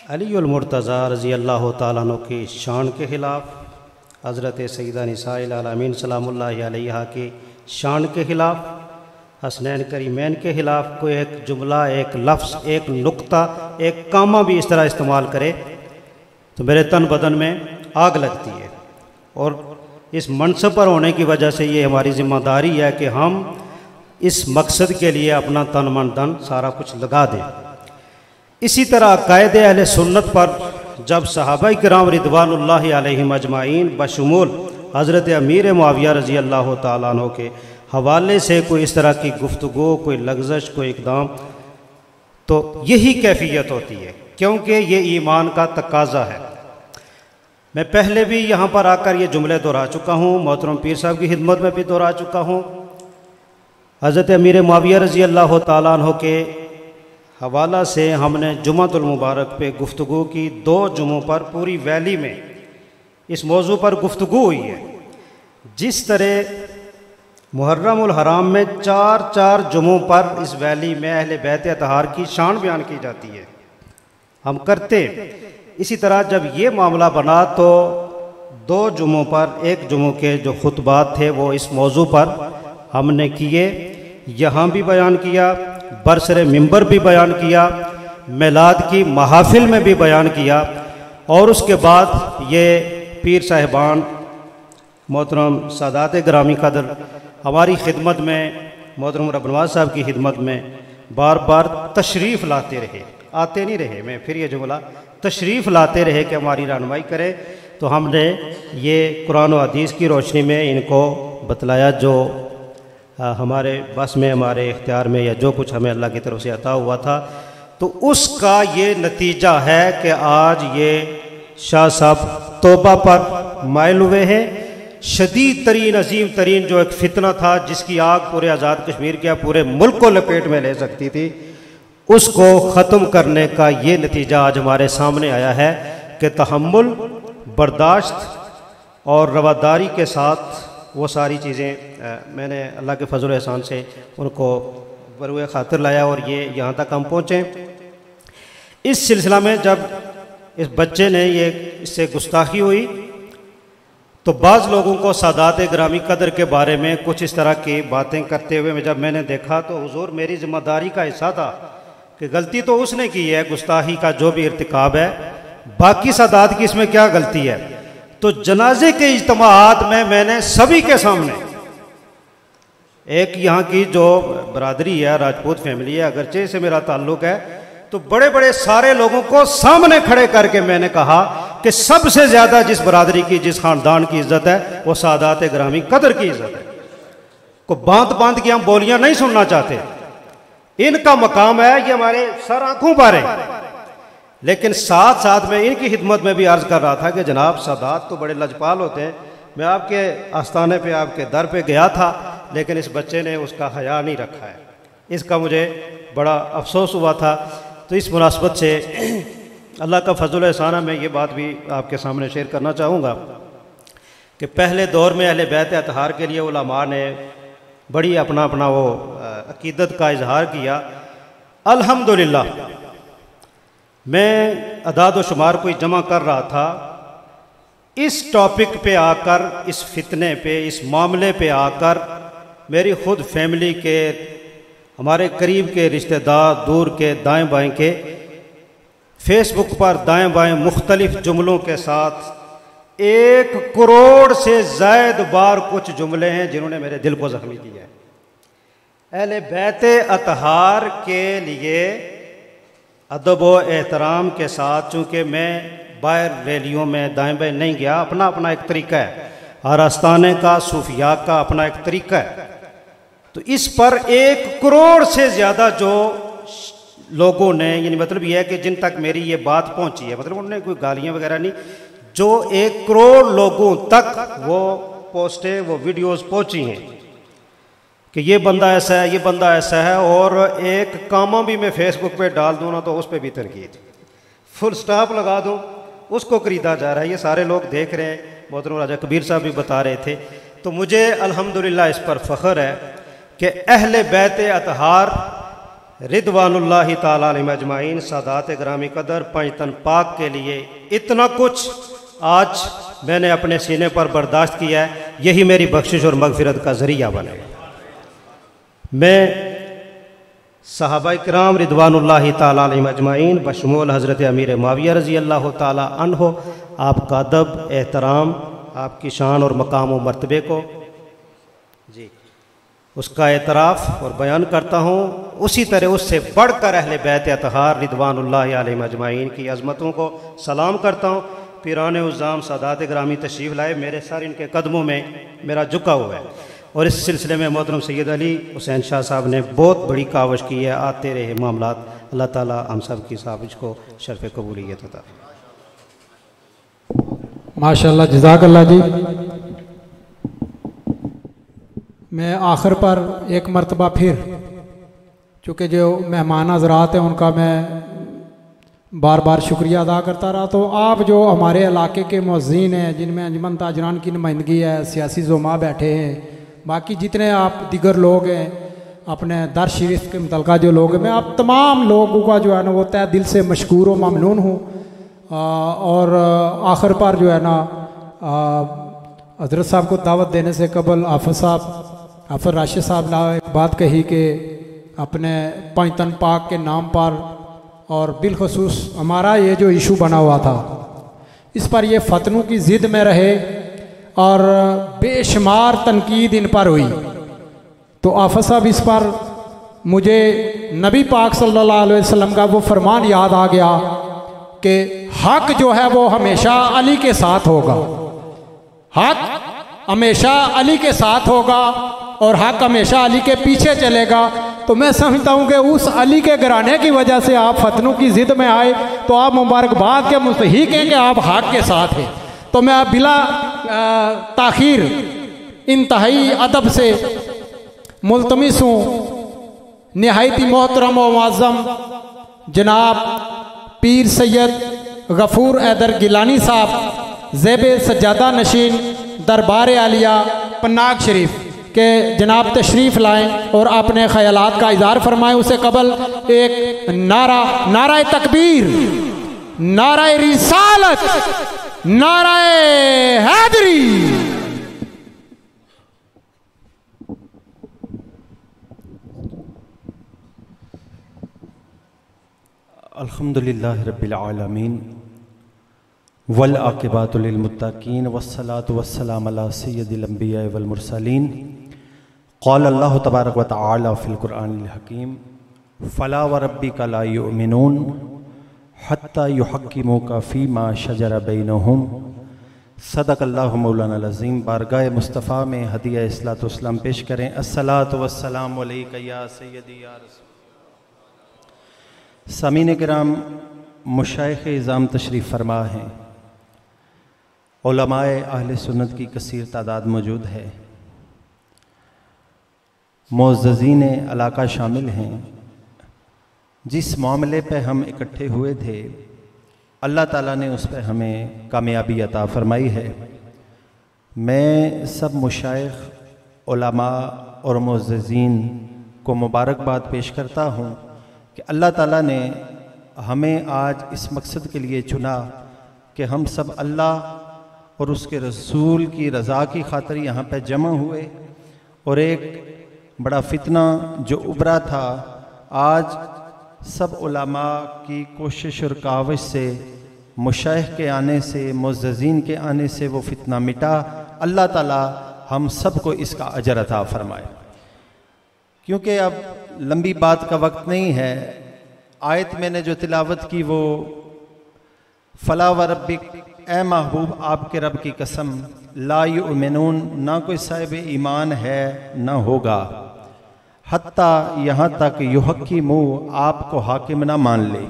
अलीउल मुर्तज़ा रज़ी अल्लाह ताला अन्हु की शान के ख़िलाफ़, हज़रत सैयदा निसाइल आलमीन सलामुल्लाहि अलैहा की शान के ख़िलाफ़, हसनैन करीमैन के ख़िलाफ़ कोई एक जुमला, एक लफ्ज़, एक नुक्ता, एक कामा भी इस तरह इस्तेमाल करे तो मेरे तन बदन में आग लगती है। और इस मनसब पर होने की वजह से ये हमारी ज़िम्मेदारी है कि हम इस मकसद के लिए अपना तन मन धन सारा कुछ लगा दें। इसी तरह कायदे अहले सुन्नत पर जब सहाबाए किराम रिदवानुल्लाहि अलैहिम अजमाइन बशमूल हज़रत अमीर मुआविया रज़ी अल्लाह ताला अन्हु के हवाले से कोई इस तरह की गुफ्तगू, कोई लग़ज़श, कोई इक़दाम, तो यही कैफियत होती है, क्योंकि ये ईमान का तकाज़ा है। मैं पहले भी यहाँ पर आकर ये जुमले दोहरा चुका हूँ, मोहतरम पीर साहब की खिदमत में भी दोहरा चुका हूँ। हज़रत अमीर मुआविया रज़ी अल्लाह ताला अन्हु के हवाला से हमने जुमातुल मुबारक पे गुफ्तगू की। 2 जुमों पर पूरी वैली में इस मौजू पर गुफ्तगू हुई है। जिस तरह मुहर्रमुल हराम में 4 जुमों पर इस वैली में अहले बैत अतहार की शान बयान की जाती है, हम करते। इसी तरह जब ये मामला बना तो 2 जुमों पर, एक जुमों के जो खुतबात थे वो इस मौजू पर हमने किए, यहाँ भी बयान किया, बरसरे मिंबर भी बयान किया, मिलाद की महाफिल में भी बयान किया। और उसके बाद ये पीर साहिबान मोहतरम सादात ग्रामी कदर हमारी खिदमत में, मोहतरम रबनवाज साहब की खिदमत में बार बार तशरीफ़ लाते रहे, आते नहीं रहे, मैं फिर ये जुमला तशरीफ़ लाते रहे कि हमारी रहनुमाई करें। तो हमने ये कुरान और हदीस की रोशनी में इनको बतलाया जो हमारे बस में, हमारे इख्तियार में, या जो कुछ हमें अल्लाह की तरफ से अता हुआ था। तो उसका ये नतीजा है कि आज ये शाह साहब तौबा पर माइल हुए हैं। शदीद तरीन, अजीम तरीन जो एक फितना था, जिसकी आग पूरे आज़ाद कश्मीर के पूरे मुल्क को लपेट में ले सकती थी, उसको ख़त्म करने का ये नतीजा आज हमारे सामने आया है कि तहम्मुल, बर्दाश्त और रवादारी के साथ वो सारी चीज़ें मैंने अल्लाह के फजल एहसान से उनको बरुए खातिर लाया और ये यहाँ तक हम पहुँचे। इस सिलसिला में जब इस बच्चे ने ये इससे गुस्ताखी हुई तो बाज़ लोगों को सादात ग्रामी कदर के बारे में कुछ इस तरह की बातें करते हुए जब मैंने देखा तो हुजूर मेरी जिम्मेदारी का हिस्सा था कि गलती तो उसने की है, गुस्ताखी का जो भी इर्तिकाब है, बाकी सादात की इसमें क्या गलती है। तो जनाजे के इज्तिमाआत में मैंने सभी के सामने, एक यहाँ की जो बरादरी है, राजपूत फैमिली है, अगरचे से मेरा ताल्लुक है, तो बड़े बड़े सारे लोगों को सामने खड़े करके मैंने कहा कि सबसे ज़्यादा जिस बरादरी की, जिस ख़ानदान की इज़्ज़त है वो सादात ग्रामी कदर की इज़्ज़त है। को बांध बांध की हम बोलियां नहीं सुनना चाहते, इनका मकाम है, ये हमारे सर आंखों पर है। लेकिन साथ साथ में इनकी खिदमत में भी अर्ज़ कर रहा था कि जनाब सादात तो बड़े लजपाल होते हैं। मैं आपके आस्थाने पे, आपके दर पे गया था, लेकिन इस बच्चे ने उसका हया नहीं रखा है। इसका मुझे बड़ा अफसोस हुआ था। तो इस मुनासबत से अल्लाह का फजल एहसान है, मैं ये बात भी आपके सामने शेयर करना चाहूँगा कि पहले दौर में अहले बैत अतहार के लिए उलमा ने बड़ी अपना अपना वो अकीदत का इजहार किया। अल्हम्दुलिल्लाह मैं अदाद व शुमार कोई जमा कर रहा था, इस टॉपिक पे आकर, इस फितने पे, इस मामले पे आकर मेरी खुद फैमिली के, हमारे करीब के रिश्तेदार, दूर के, दाएं बाएं के, फेसबुक पर दाएं बाएं मुख्तलिफ जुमलों के साथ 1 करोड़ से ज़ायद बार कुछ जुमले हैं जिन्होंने मेरे दिल को ज़ख्मी किया है। अहले बैत अतहार के लिए अदब व एहतराम के साथ, चूँकि मैं बाहर रैलियों में दाएं बाएं नहीं गया, अपना अपना एक तरीका है, हर आस्थाने का, सूफिया का अपना एक तरीका है। तो इस पर 1 करोड़ से ज़्यादा जो लोगों ने, यानी मतलब यह है कि जिन तक मेरी ये बात पहुंची है, मतलब उन्होंने कोई गालियां वगैरह नहीं, जो 1 करोड़ लोगों तक वो पोस्टें, वो वीडियोस पहुंची हैं कि ये बंदा ऐसा है, ये बंदा ऐसा है। और एक कामा भी मैं फेसबुक पे डाल दूँ ना तो उस पर भी तनकीद। फुल स्टॉप लगा दूं, उसको खरीदा जा रहा है। ये सारे लोग देख रहे हैं, मोहतरम राजा कबीर साहब भी बता रहे थे। तो मुझे अल्हम्दुलिल्लाह इस पर फ़ख्र है कि अहले बैत अतहार रिदवानुल्लाहि ताला अलैहिम अजमाइन सादात ग्रामी कदर पंजतन पाक के लिए इतना कुछ आज मैंने अपने सीने पर बर्दाश्त किया है। यही मेरी बख्शिश और मगफिरत का ज़रिया बनेगा। मैं सहाबा-ए-किराम रिदवानुल्लाहि ताला अलैहिम अजमाइन बशमूल हज़रत अमीर मुआविया रज़ी अल्लाह ताला अन्हो आपका अदब, एहतराम, आपकी शान और मकाम व मर्तबे को जी उसका एतराफ़ और बयान करता हूँ। उसी तरह उससे बढ़कर अहले बैत अतहार रिदवानुल्लाहि अलैहिम अजमाइन की अज़मतों को सलाम करता हूँ। पीरान उज़्ज़ाम सादात ग्रामी तशरीफ़ लाए, मेरे सर इनके कदमों में मेरा झुका हुआ है। और इस सिलसिले में मोहतरम सैयद अली हुसैन शाह साहब ने बहुत बड़ी कावश की है। आते रहे मामलात। अल्लाह ताला हम सब की साबिश को शर्फ़ कबूलियत अता। माशाअल्लाह, जज़ाकल्लाह जी। मैं आखिर पर एक मरतबा फिर, चूँकि जो मेहमान हज़रात हैं उनका मैं बार बार शुक्रिया अदा करता रहा, तो आप जो हमारे इलाके के मुअज़्ज़िन हैं, जिनमें अंजुमन ताजरान की नुमाइंदगी है, सियासी ज़ुमा बैठे हैं, बाकी जितने आप दिगर लोग हैं, अपने दर शरीफ के मुतल्लिक़ जो लोग हैं, मैं आप तमाम लोगों का जो है ना वो तहे दिल से मशकूर व ममनून हूँ। और आखिर पर जो है ना हज़रत साहब को दावत देने से कबल हाफ़िज़ राशिद साहब ने एक बात कही कि अपने पंजतन पाक के नाम पर, और बिलखसूस हमारा ये जो इशू बना हुआ था इस पर ये फतनों की ज़िद में रहे और बेशुमार तनकीद इन पर हुई। तो हाफ़िज़ साहब इस पर मुझे नबी पाक सल्लल्लाहु अलैहि वसल्लम का वो फरमान याद आ गया कि हक जो है वो हमेशा अली के साथ होगा, हक हमेशा अली के साथ होगा और हक हमेशा अली के पीछे चलेगा। तो मैं समझता हूँ कि उस अली के घराने की वजह से आप फतनों की ज़िद में आए, तो आप मुबारकबाद के मुस्तहिक हैं कि आप हक के साथ हैं। तो मैं बिला ताखीर इंतहाई अदब से मुल्तमिस हूँ नहायती मोहतरम व मुअज़्ज़म जनाब पीर सैयद गफ़ूर हैदर गिलानी साहब ज़ेब सज्जादा नशीन दरबार आलिया पन्नाग शरीफ के जनाब तशरीफ़ लाएँ और अपने ख़यालात का इज़हार फरमाएँ। उससे कबल एक नारा तकबीर, नारा रिसालत, नारा हैदरी। अल्हम्दुलिल्लाह रब्बिल आलमीन वल आक़िबातु लिल मुत्तक़ीन वस्सलातु वस्सलामु अला सय्यिदिल अंबिया वल मुरसलीन। क़ाल अल्लाहु तबारक व तआला फ़िल क़ुरआनिल हकीम फ़ला व रब्बिका ला युमिनून हत्ता युहक्किमूका फ़ीमा शजरा बैनहुम। सदक़ल्लाहु मौलाना अज़ीम। बारगाह मुस्तफ़ा में हदिया इस्लातु वस्सलाम पेश करें। अस्सलातु वस्सलामु अलैका या सय्यदी या रसूल। सामीन किराम, मुशाइख़ इज़ाम तशरीफ़ फरमा हैं, उलमाए अहले सुन्नत की कसीर तादाद मौजूद है, मुअज़्ज़ज़ीन इलाका शामिल हैं। जिस मामले पे हम इकट्ठे हुए थे अल्लाह ताला ने उस पर हमें कामयाबी अता फ़रमाई है। मैं सब मुशाइख़, उलमा और मुअज़्ज़ज़ीन को मुबारकबाद पेश करता हूँ कि अल्लाह ताला ने हमें आज इस मकसद के लिए चुना कि हम सब अल्लाह और उसके रसूल की रज़ा की खातिर यहाँ पे जमा हुए। और एक बड़ा फितना जो उभरा था, आज सब उलमा की कोशिश और काविश से, मुशाइख़ के आने से, मुअज़्ज़ज़ीन के आने से वो फितना मिटा। अल्लाह ताला हम सब को इसका अजर अता फ़रमाए। क्योंकि अब लंबी बात का वक्त नहीं है। आयत मैंने जो तिलावत की वो फ़ला व रब्बिक, ए महबूब आपके रब की कसम, ला युमिनून, ना कोई साहिब ईमान है ना होगा, हत्ता यहाँ तक युहक्किमू, आपको हाकिम ना मान ले,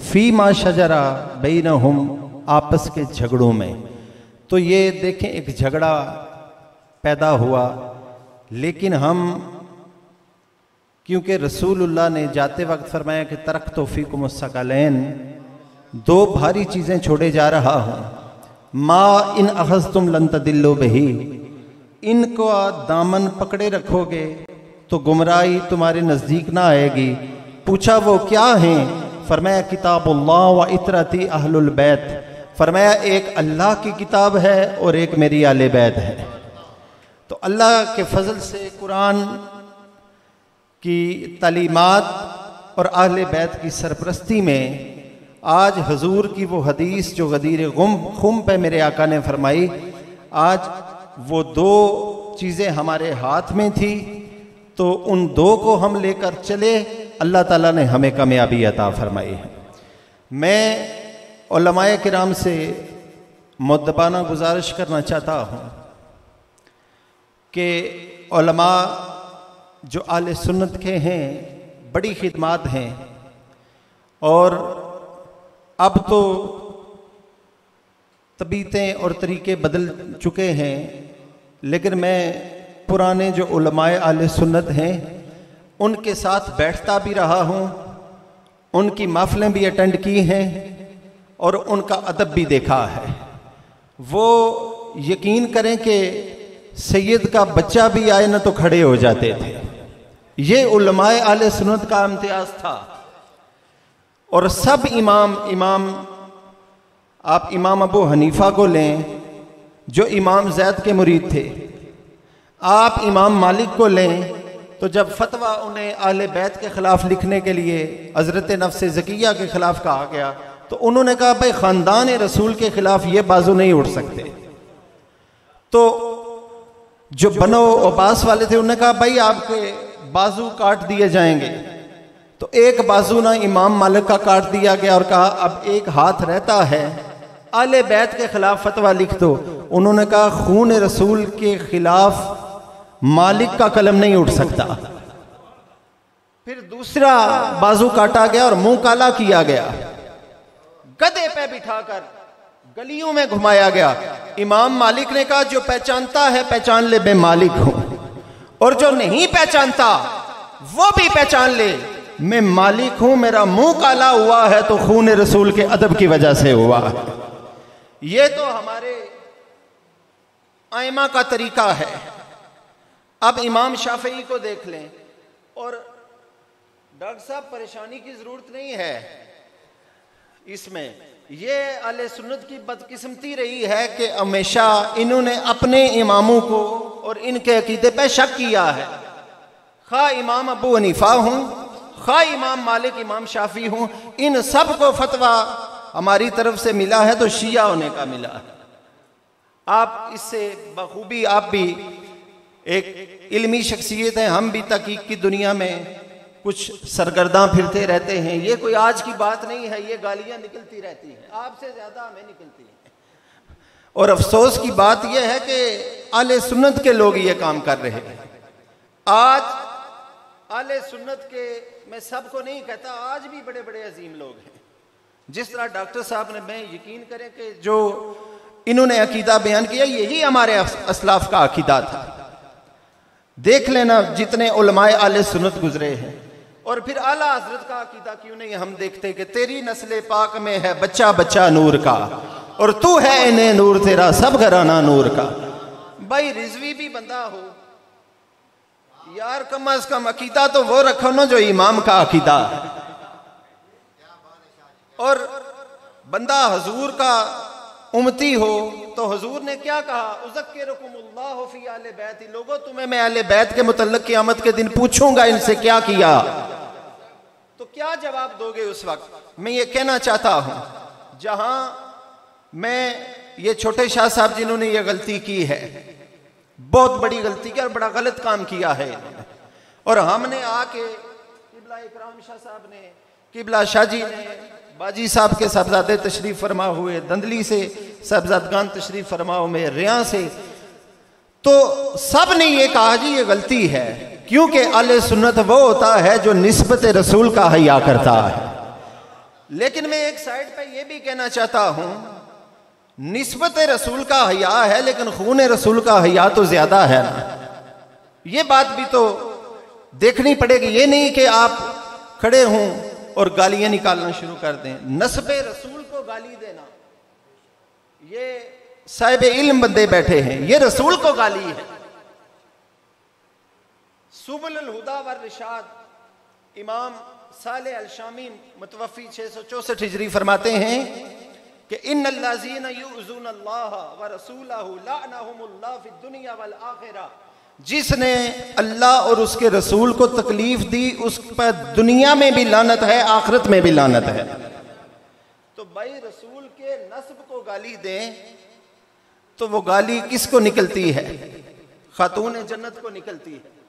फ़ी मा शजरा बैनहुम, आपस के झगड़ों में। तो ये देखें एक झगड़ा पैदा हुआ, लेकिन हम क्योंकि रसूलुल्लाह ने जाते वक्त फरमाया कि तरक्तु फ़ीकुम अस्सक़लैन, दो भारी चीज़ें छोड़े जा रहा हूँ। माँ इन अखज़ तुम लन तदिल्लो बही, इनको दामन पकड़े रखोगे तो गुमराही तुम्हारे नज़दीक ना आएगी। पूछा वो क्या हैं? फरमाया किताबुल्लाह व इतरती अहलुल बैत। फरमाया एक अल्लाह की किताब है और एक मेरी आले बैत है। तो अल्लाह के फजल से कुरान की तालीमात और अहले बैत की सरपरस्ती में आज हुजूर की वो हदीस जो गदीर खुम पे मेरे आका ने फरमाई, आज वो दो चीज़ें हमारे हाथ में थी, तो उन दो को हम लेकर चले, अल्लाह ताला ने हमें कामयाबी अता फरमाई है। मैं उलमाए किराम से मुद्दबाना गुजारिश करना चाहता हूँ कि उलमा जो आले सुन्नत के हैं बड़ी खिदमात हैं, और अब तो तबीयतें और तरीके बदल चुके हैं, लेकिन मैं पुराने जो उलमाए आले सुन्नत हैं उनके साथ बैठता भी रहा हूँ, उनकी महफिलें भी अटेंड की हैं और उनका अदब भी देखा है। वो यकीन करें कि सैयद का बच्चा भी आए ना तो खड़े हो जाते थे। ये उलमाए आले सुन्नत का इम्तियाज था। और सब इमाम आप इमाम अबू हनीफा को लें जो इमाम जैद के मुरीद थे, आप इमाम मालिक को लें तो जब फतवा उन्हें आले बैत के ख़िलाफ़ लिखने के लिए हज़रत नफ्स ज़किया के ख़िलाफ़ कहा गया, तो उन्होंने कहा भाई ख़ानदान रसूल के ख़िलाफ़ ये बाजू नहीं उठ सकते। तो जो बनो अब्बास वाले थे उन्होंने कहा भाई आपके बाजू काट दिए जाएंगे। तो एक बाजू ना इमाम मालिक का काट दिया गया और कहा अब एक हाथ रहता है, आले बैत के ख़िलाफ़ फतवा लिख दो। उन्होंने कहा खून रसूल के ख़िलाफ़ मालिक का कलम नहीं उठ सकता। फिर दूसरा बाजू काटा गया और मुंह काला किया गया, गधे पे बिठाकर गलियों में घुमाया गया। इमाम मालिक ने कहा जो पहचानता है पहचान ले मैं मालिक हूं, और जो नहीं पहचानता वो भी पहचान ले मैं मालिक हूं। मेरा मुंह काला हुआ है तो खून रसूल के अदब की वजह से हुआ है। ये तो हमारे आइमा का तरीका है। अब इमाम शाफई को देख लें, और डॉक्टर साहब परेशानी की जरूरत नहीं है इसमें। ये आले सुन्नत की बदकिस्मती रही है कि हमेशा इन्होंने अपने इमामों को और इनके अकीदे पे शक किया है। खा इमाम अबू हनीफा हूं, खा इमाम मालिक इमाम शाफी हूं, इन सब को फतवा हमारी तरफ से मिला है तो शिया होने का मिला है। आप इससे बखूबी, आप भी एक इल्मी शख्सियत है, हम भी तहकीक की दुनिया में कुछ सरगर्दा फिरते रहते हैं। ये कोई आज की बात नहीं है, ये गालियां निकलती रहती हैं, आपसे ज्यादा हमें निकलती हैं। और अफसोस की बात यह है कि आले सुन्नत के लोग ये काम कर रहे हैं। आज आले सुन्नत के, मैं सबको नहीं कहता, आज भी बड़े बड़े अजीम लोग हैं। जिस तरह डॉक्टर साहब ने, मैं यकीन करें कि जो इन्होंने अकीदा बयान किया यही हमारे असलाफ का अकीदा था। देख लेना जितने उलमाए आले सुन्नत गुजरे हैं। और फिर आला हजरत का अकीदा क्यों नहीं हम देखते कि तेरी नस्ल पाक में है बच्चा बच्चा नूर का, और तू है इन्हें नूर तेरा सब घराना नूर का। भाई रिजवी भी बंदा हो यार, कम अज कम अकीदा तो वो रखो ना जो इमाम का अकीदा है। और बंदा हजूर का उम्मती हो तो हुजूर ने क्या कहा, उज़क्किरुकुमुल्लाहु फी आले बैती, लोगों तुम्हें मैं आले बैत के मुतल्लिक़ क़यामत के दिन पूछूंगा इनसे क्या किया, तो क्या जवाब दोगे उस वक्त। मैं ये कहना चाहता हूं, जहां मैं ये छोटे शाह साहब जिन्होंने ये गलती की है, बहुत बड़ी गलती की और बड़ा गलत काम किया है, और हमने आके किबला इकराम शाह साहब ने, किबला शाह जी ने, बाजी साहब के साहबजादे तशरीफ फरमा हुए, दंदली से साहबजादगान तशरीफ फरमा हुए, रियां से, तो सब ने ये कहा जी ये गलती है, क्योंकि आले सुन्नत वो होता है जो निस्बत रसूल का हया करता है। लेकिन मैं एक साइड पे ये भी कहना चाहता हूं, निस्बत रसूल का हया है लेकिन खून रसूल का हया तो ज्यादा है ना। ये बात भी तो देखनी पड़ेगी। ये नहीं कि आप खड़े हों और गालियां निकालना शुरू कर दें। नस्ब रसूल को गाली देना, ये साहिब इल्म बंदे बैठे हैं, ये रसूल को गाली है। सुबुल हुदा व रिशाद इमाम साले अल शामी मुतवफ़ी 664 हिजरी फरमाते हैं कि इन्नल्लाज़ीना युज़ून अल्लाह व रसूलहु लअनहुमुल्लाह फिद दुनिया वल आखिरा, जिसने अल्लाह और उसके रसूल को तकलीफ दी उस पर दुनिया में भी लानत है, आखिरत में भी लानत है। तो भाई रसूल के नस्ब को गाली दें तो वो गाली किसको निकलती है? खातून जन्नत को निकलती है।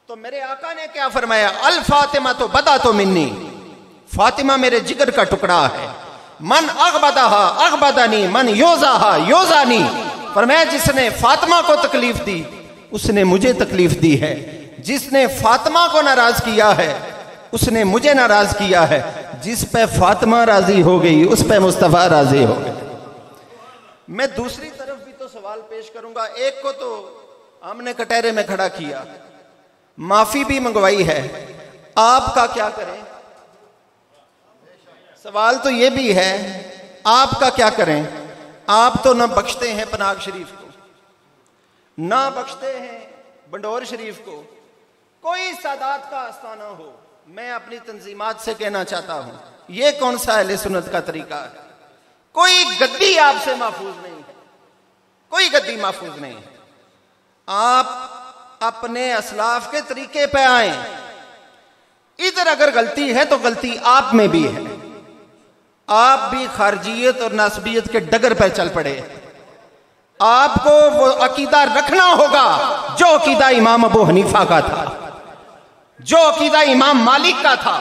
तो मेरे आका ने क्या फरमाया? अल फातिमा तो बदा तो मिन्नी, फातिमा मेरे जिगर का टुकड़ा है। मन अगबदाहा अगबदानी, मन योजाहा योजानी, फरमाया जिसने फातिमा को तकलीफ दी उसने मुझे तकलीफ दी है, जिसने फातिमा को नाराज किया है उसने मुझे नाराज किया है, जिस पे फातिमा राजी हो गई उस पे मुस्तफा राजी हो गए। मैं दूसरी तरफ भी तो सवाल पेश करूंगा। एक को तो हमने कटहरे में खड़ा किया, माफी भी मंगवाई है, आपका क्या करें? सवाल तो ये भी है आपका क्या करें? आप तो ना बख्शते हैं पनाग शरीफ को, ना बख्शते हैं बंडोर शरीफ को। कोई सादात का आस्थाना हो, मैं अपनी तंजीमात से कहना चाहता हूं, यह कौन सा अहले सुन्नत का तरीका है? कोई गद्दी आपसे महफूज नहीं है, कोई गद्दी महफूज नहीं है। आप अपने असलाफ के तरीके पे आए। इधर अगर गलती है तो गलती आप में भी है, आप भी खारजियत और नासबियत के डगर पर चल पड़े। आपको वो अकीदा रखना होगा जो अकीदा इमाम अबू हनीफा का था, जो अकीदा इमाम मालिक का था,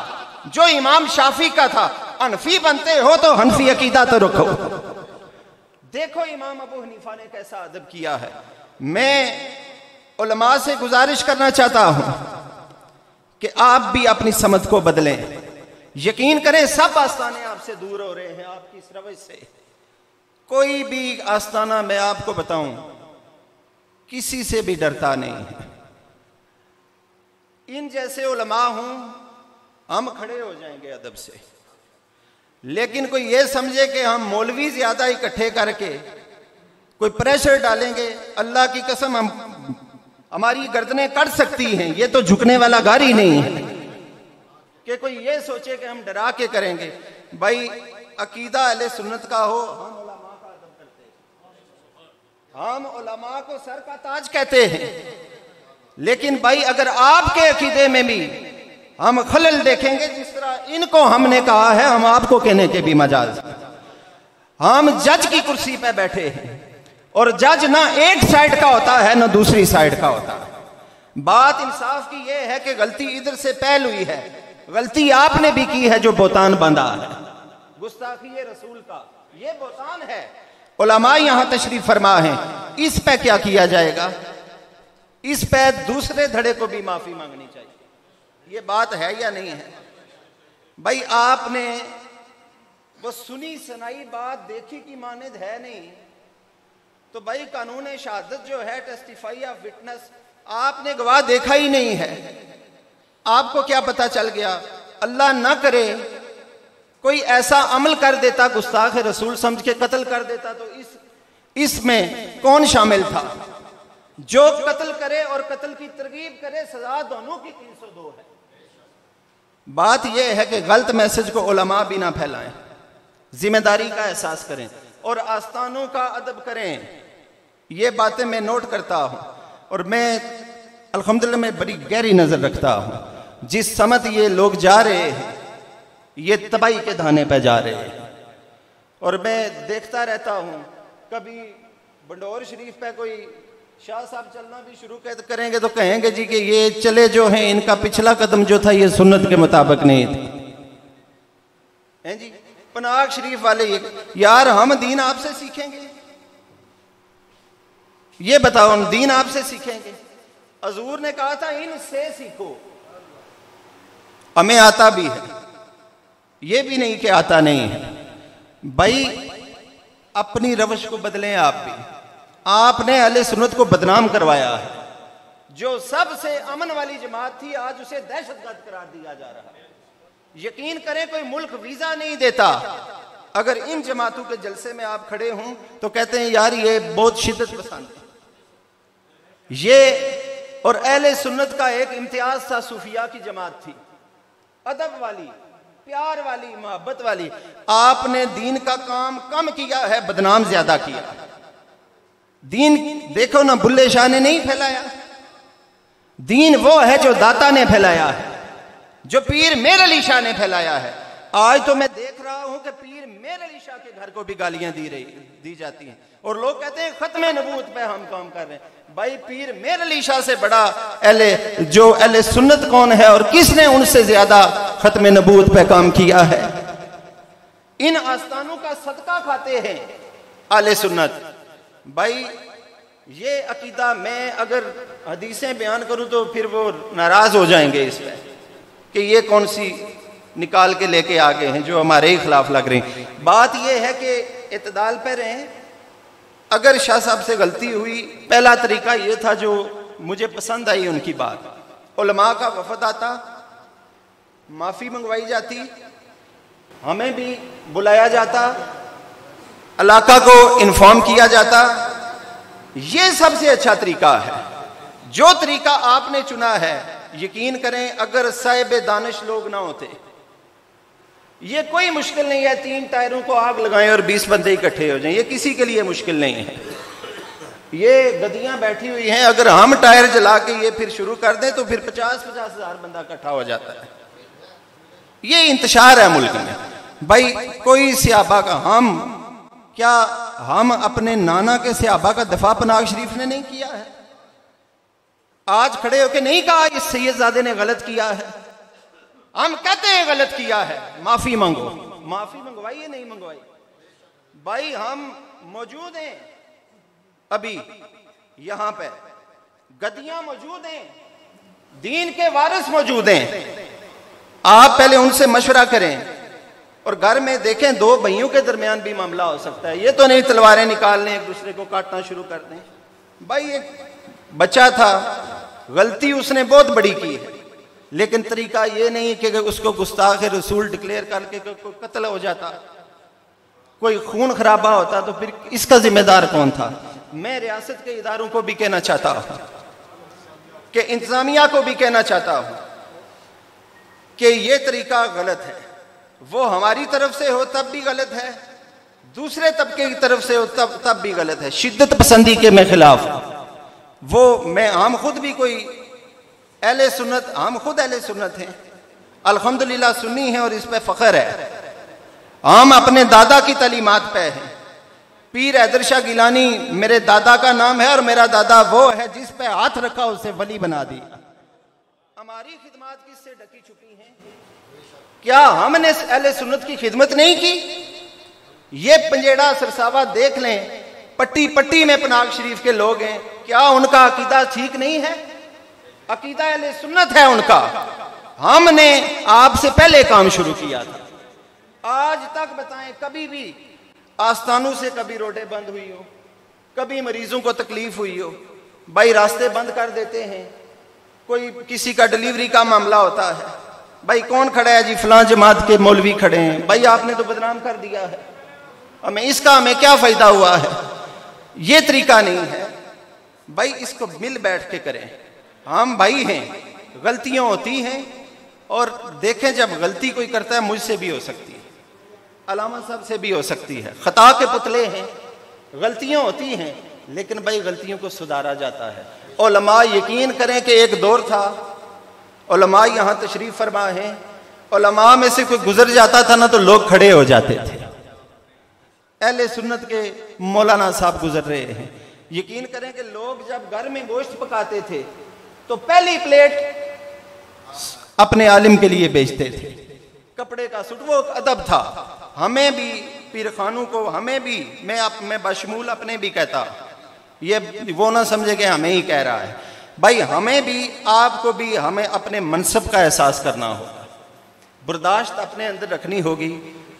जो इमाम शाफी का था। हनफी बनते हो तो हनफी अकीदा तो रखो। देखो इमाम अबू हनीफा ने कैसा अदब किया है। मैं उलमा से गुजारिश करना चाहता हूं कि आप भी अपनी समझ को बदलें। यकीन करें सब आस्थाने आपसे दूर हो रहे हैं आपकी इस रवैश से। कोई भी आस्थाना मैं आपको बताऊं किसी से भी डरता नहीं है। इन जैसे उलमा हूं हम खड़े हो जाएंगे अदब से, लेकिन कोई ये समझे कि हम मौलवी ज्यादा इकट्ठे करके कोई प्रेशर डालेंगे, अल्लाह की कसम हमारी गर्दनें कट सकती हैं। ये तो झुकने वाला गाड़ी नहीं है कि कोई ये सोचे कि हम डरा के करेंगे। भाई अकीदा अहले सुन्नत का हो, हम उलमा का अदब करते हैं, हम उलमा को सर का ताज कहते हैं। लेकिन भाई अगर आपके अकीदे में भी हम खलल देखेंगे, जिस तरह इनको हमने कहा है, हम आपको कहने के भी मजाज। हम जज की कुर्सी पे बैठे हैं और जज ना एक साइड का होता है ना दूसरी साइड का होता है। बात इंसाफ की यह है कि गलती इधर से पहल हुई है, गलती आपने भी की है जो बोतान बांधा है, गुस्ताखी रसूल का ये बोतान है। उलमा यहां तशरीफ फरमा है, इस पे क्या किया जाएगा? इस पे दूसरे धड़े को भी माफी मांगनी चाहिए। ये बात है या नहीं है? भाई आपने वो सुनी सुनाई बात देखी की मानद है नहीं, तो भाई कानून शहादत जो है, टेस्टिफाई ऑफ विटनेस, आपने गवाह देखा ही नहीं है। आपको क्या पता चल गया? अल्लाह ना करे कोई ऐसा अमल कर देता, गुस्ताख रसूल समझ के कत्ल कर देता, तो इसमें कौन शामिल था? जो कत्ल करे और कत्ल की तरगीब करे, सजा दोनों की 302 है। बात यह है कि गलत मैसेज को उलमा भी ना फैलाएं, जिम्मेदारी का एहसास करें और आस्थानों का अदब करें। ये बातें मैं नोट करता हूं और मैं अल्हम्दुलिल्लाह में बड़ी गहरी नजर रखता हूं। जिस समत ये लोग जा रहे हैं, ये तबाही के धाने पे जा रहे हैं। और मैं देखता रहता हूं, कभी बंडोर शरीफ पे कोई शाह साहब चलना भी शुरू करेंगे तो कहेंगे जी कि ये चले जो हैं, इनका पिछला कदम जो था ये सुन्नत के मुताबिक नहीं थी। हैं जी पनाग शरीफ वाले यार हम दीन आपसे सीखेंगे? ये बताओ, हम दीन आपसे सीखेंगे? हजूर ने कहा था इनसे सीखो। हमें आता भी है, ये भी नहीं कि आता नहीं है। भाई अपनी रवश को बदलें। आप भी, आपने अहले सुन्नत को बदनाम करवाया है। जो सबसे अमन वाली जमात थी आज उसे दहशतगर्द करार दिया जा रहा है। यकीन करें कोई मुल्क वीजा नहीं देता अगर इन जमातों के जलसे में आप खड़े हों तो कहते हैं यार ये बहुत शिद्दत पसंद है। ये और अहले सुन्नत का एक इम्तियाज था, सूफिया की जमात थी, अदब वाली, प्यार वाली, मोहब्बत वाली। आपने दीन का काम कम किया है, बदनाम ज्यादा किया। दीन देखो ना, बुल्ले शाह ने नहीं फैलाया। दीन वो है जो दाता ने फैलाया है, जो पीर मीर अली शाह ने फैलाया है। आज तो मैं देख रहा हूं कि पीर मीर अली शाह के घर को भी गालियां दी जाती हैं और लोग कहते हैं खत्म नबूवत पे हम काम कर रहे हैं। भाई पीर मीर अली शाह से बड़ा अहले सुन्नत कौन है और किसने उनसे ज्यादा खत्म नबूवत पे काम किया है? इन आस्थानों का सदका खाते हैं अहले सुन्नत। भाई ये अकीदा मैं अगर हदीसें बयान करूं तो फिर वो नाराज हो जाएंगे इस पर कि ये कौन सी निकाल के लेके आ गए हैं जो हमारे ही खिलाफ लग रहे हैं। बात यह है कि इत्दाल पे रहें। अगर शाह साहब से गलती हुई, पहला तरीका ये था जो मुझे पसंद आई उनकी बात, उलमा का वफद आता, माफ़ी मंगवाई जाती, हमें भी बुलाया जाता, इलाका को इन्फॉर्म किया जाता। ये सबसे अच्छा तरीका है। जो तरीका आपने चुना है, यकीन करें अगर साहिब दानिश लोग ना होते, ये कोई मुश्किल नहीं है 3 टायरों को आग लगाएं और 20 बंदे इकट्ठे हो जाएं, ये किसी के लिए मुश्किल नहीं है। ये गद्दियां बैठी हुई हैं, अगर हम टायर जला के ये फिर शुरू कर दें तो फिर 50-50 हज़ार बंदा इकट्ठा हो जाता है। ये इंतशार है मुल्क में। भाई कोई सहाबा का हम अपने नाना के सहाबा का दफा पनाग शरीफ ने नहीं किया है? आज खड़े होकर नहीं कहा इस सैयदजादे ने गलत किया है? हम कहते हैं गलत किया है, माफी मांगो। माफी मंगवाइए, नहीं मंगवाई। भाई हम मौजूद हैं, अभी यहां पे गद्दियां मौजूद हैं, दीन के वारिस मौजूद हैं। आप पहले उनसे मशवरा करें और घर में देखें 2 भाइयों के दरमियान भी मामला हो सकता है। ये तो नहीं तलवारें निकाल लें, एक दूसरे को काटना शुरू कर दें। भाई एक बच्चा था, गलती उसने बहुत बड़ी की है, लेकिन तरीका ये नहीं कि उसको गुस्ताख रसूल डिक्लेयर करके कत्ल हो जाता, कोई खून खराबा होता, तो फिर इसका जिम्मेदार कौन था? मैं रियासत के इदारों को भी कहना चाहता हूं कि इंतजामिया को भी कहना चाहता हूं कि ये तरीका गलत है। वो हमारी तरफ से हो तब भी गलत है, दूसरे तबके की तरफ से हो तब भी गलत है। शिद्दत पसंदी के मैं खिलाफ। हम खुद भी कोई अहले सुन्नत, हम खुद अहले सुन्नत हैं, अल्हम्दुलिल्लाह सुन्नी हैं और इस पे फख्र है। हम अपने दादा की तालीमात पे हैं। पीर हैदर शाह गिलानी मेरे दादा का नाम है और मेरा दादा वो है जिस पे हाथ रखा उसे वली बना दिया। हमारी खिदमत किससे ढकी छुपी हैं? क्या हमने अहले सुन्नत की खिदमत नहीं की? ये पंजेड़ा सरसावा देख लें, पट्टी पट्टी में पनाग शरीफ के लोग हैं, क्या उनका अकीदा ठीक नहीं है? अकीदा अहले सुन्नत है उनका। हमने आपसे पहले काम शुरू किया था। आज तक बताएं कभी भी आस्थानों से कभी रोडें बंद हुई हो, कभी मरीजों को तकलीफ हुई हो? भाई रास्ते बंद कर देते हैं, कोई किसी का डिलीवरी का मामला होता है, भाई कौन खड़ा है जी? फलां जमात के मौलवी खड़े हैं। भाई आपने तो बदनाम कर दिया है, हमें क्या फायदा हुआ है? ये तरीका नहीं है। भाई इसको मिल बैठ के करें। हम भाई हैं, गलतियां होती हैं और देखें जब गलती कोई करता है, मुझसे भी हो सकती है, अलामा साहब से भी हो सकती है, खता के पुतले हैं, गलतियां होती हैं, लेकिन भाई गलतियों को सुधारा जाता है। उलमा यकीन करें कि एक दौर था, उलमा यहाँ तशरीफ फरमा हैं, उलमा में से कोई गुजर जाता था ना तो लोग खड़े हो जाते थे। अहले सुन्नत के मौलाना साहब गुजर रहे हैं, यकीन करें कि लोग जब घर में गोश्त पकाते थे तो पहली प्लेट अपने आलिम के लिए बेचते थे, कपड़े का सूट, वो अदब था। हमें भी पीर खानों को, हमें भी, मैं बशमूल अपने भी कहता, ये वो ना समझे कि हमें ही कह रहा है। भाई हमें भी, आपको भी, हमें अपने मनसब का एहसास करना होगा, बर्दाश्त अपने अंदर रखनी होगी।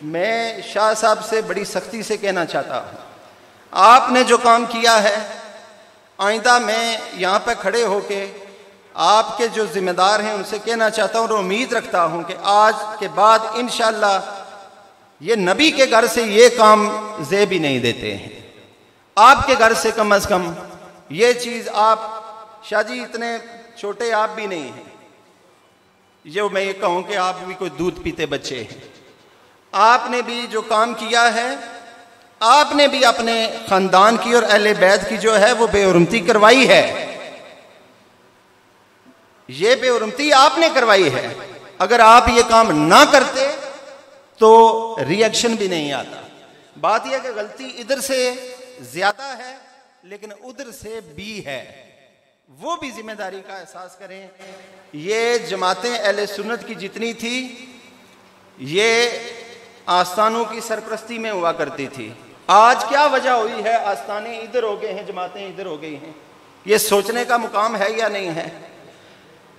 मैं शाह साहब से बड़ी सख्ती से कहना चाहता हूँ, आपने जो काम किया है, आइंदा मैं यहाँ पे खड़े होके आपके जो जिम्मेदार हैं उनसे कहना चाहता हूँ और उम्मीद रखता हूँ कि आज के बाद इंशाअल्लाह ये नबी के घर से ये काम ज़ेब ही नहीं देते हैं। आपके घर से कम अज़ कम ये चीज़ आप शाह जी इतने छोटे आप भी नहीं हैं, जो मैं ये कहूँ कि आप भी कोई दूध पीते बच्चे हैं। आपने भी जो काम किया है, आपने भी अपने ख़ानदान की और अहले बैत की जो है वो बेउरमती करवाई है। ये बेउरमती आपने करवाई है। अगर आप ये काम ना करते तो रिएक्शन भी नहीं आता। बात यह कि गलती इधर से ज्यादा है लेकिन उधर से भी है, वो भी जिम्मेदारी का एहसास करें। ये जमातें अहले सुन्नत की जितनी थी ये आस्थानों की सरपरस्ती में हुआ करती थी। आज क्या वजह हुई है, आस्थाने इधर हो गए हैं, जमातें इधर हो गई हैं। ये सोचने का मुकाम है या नहीं है?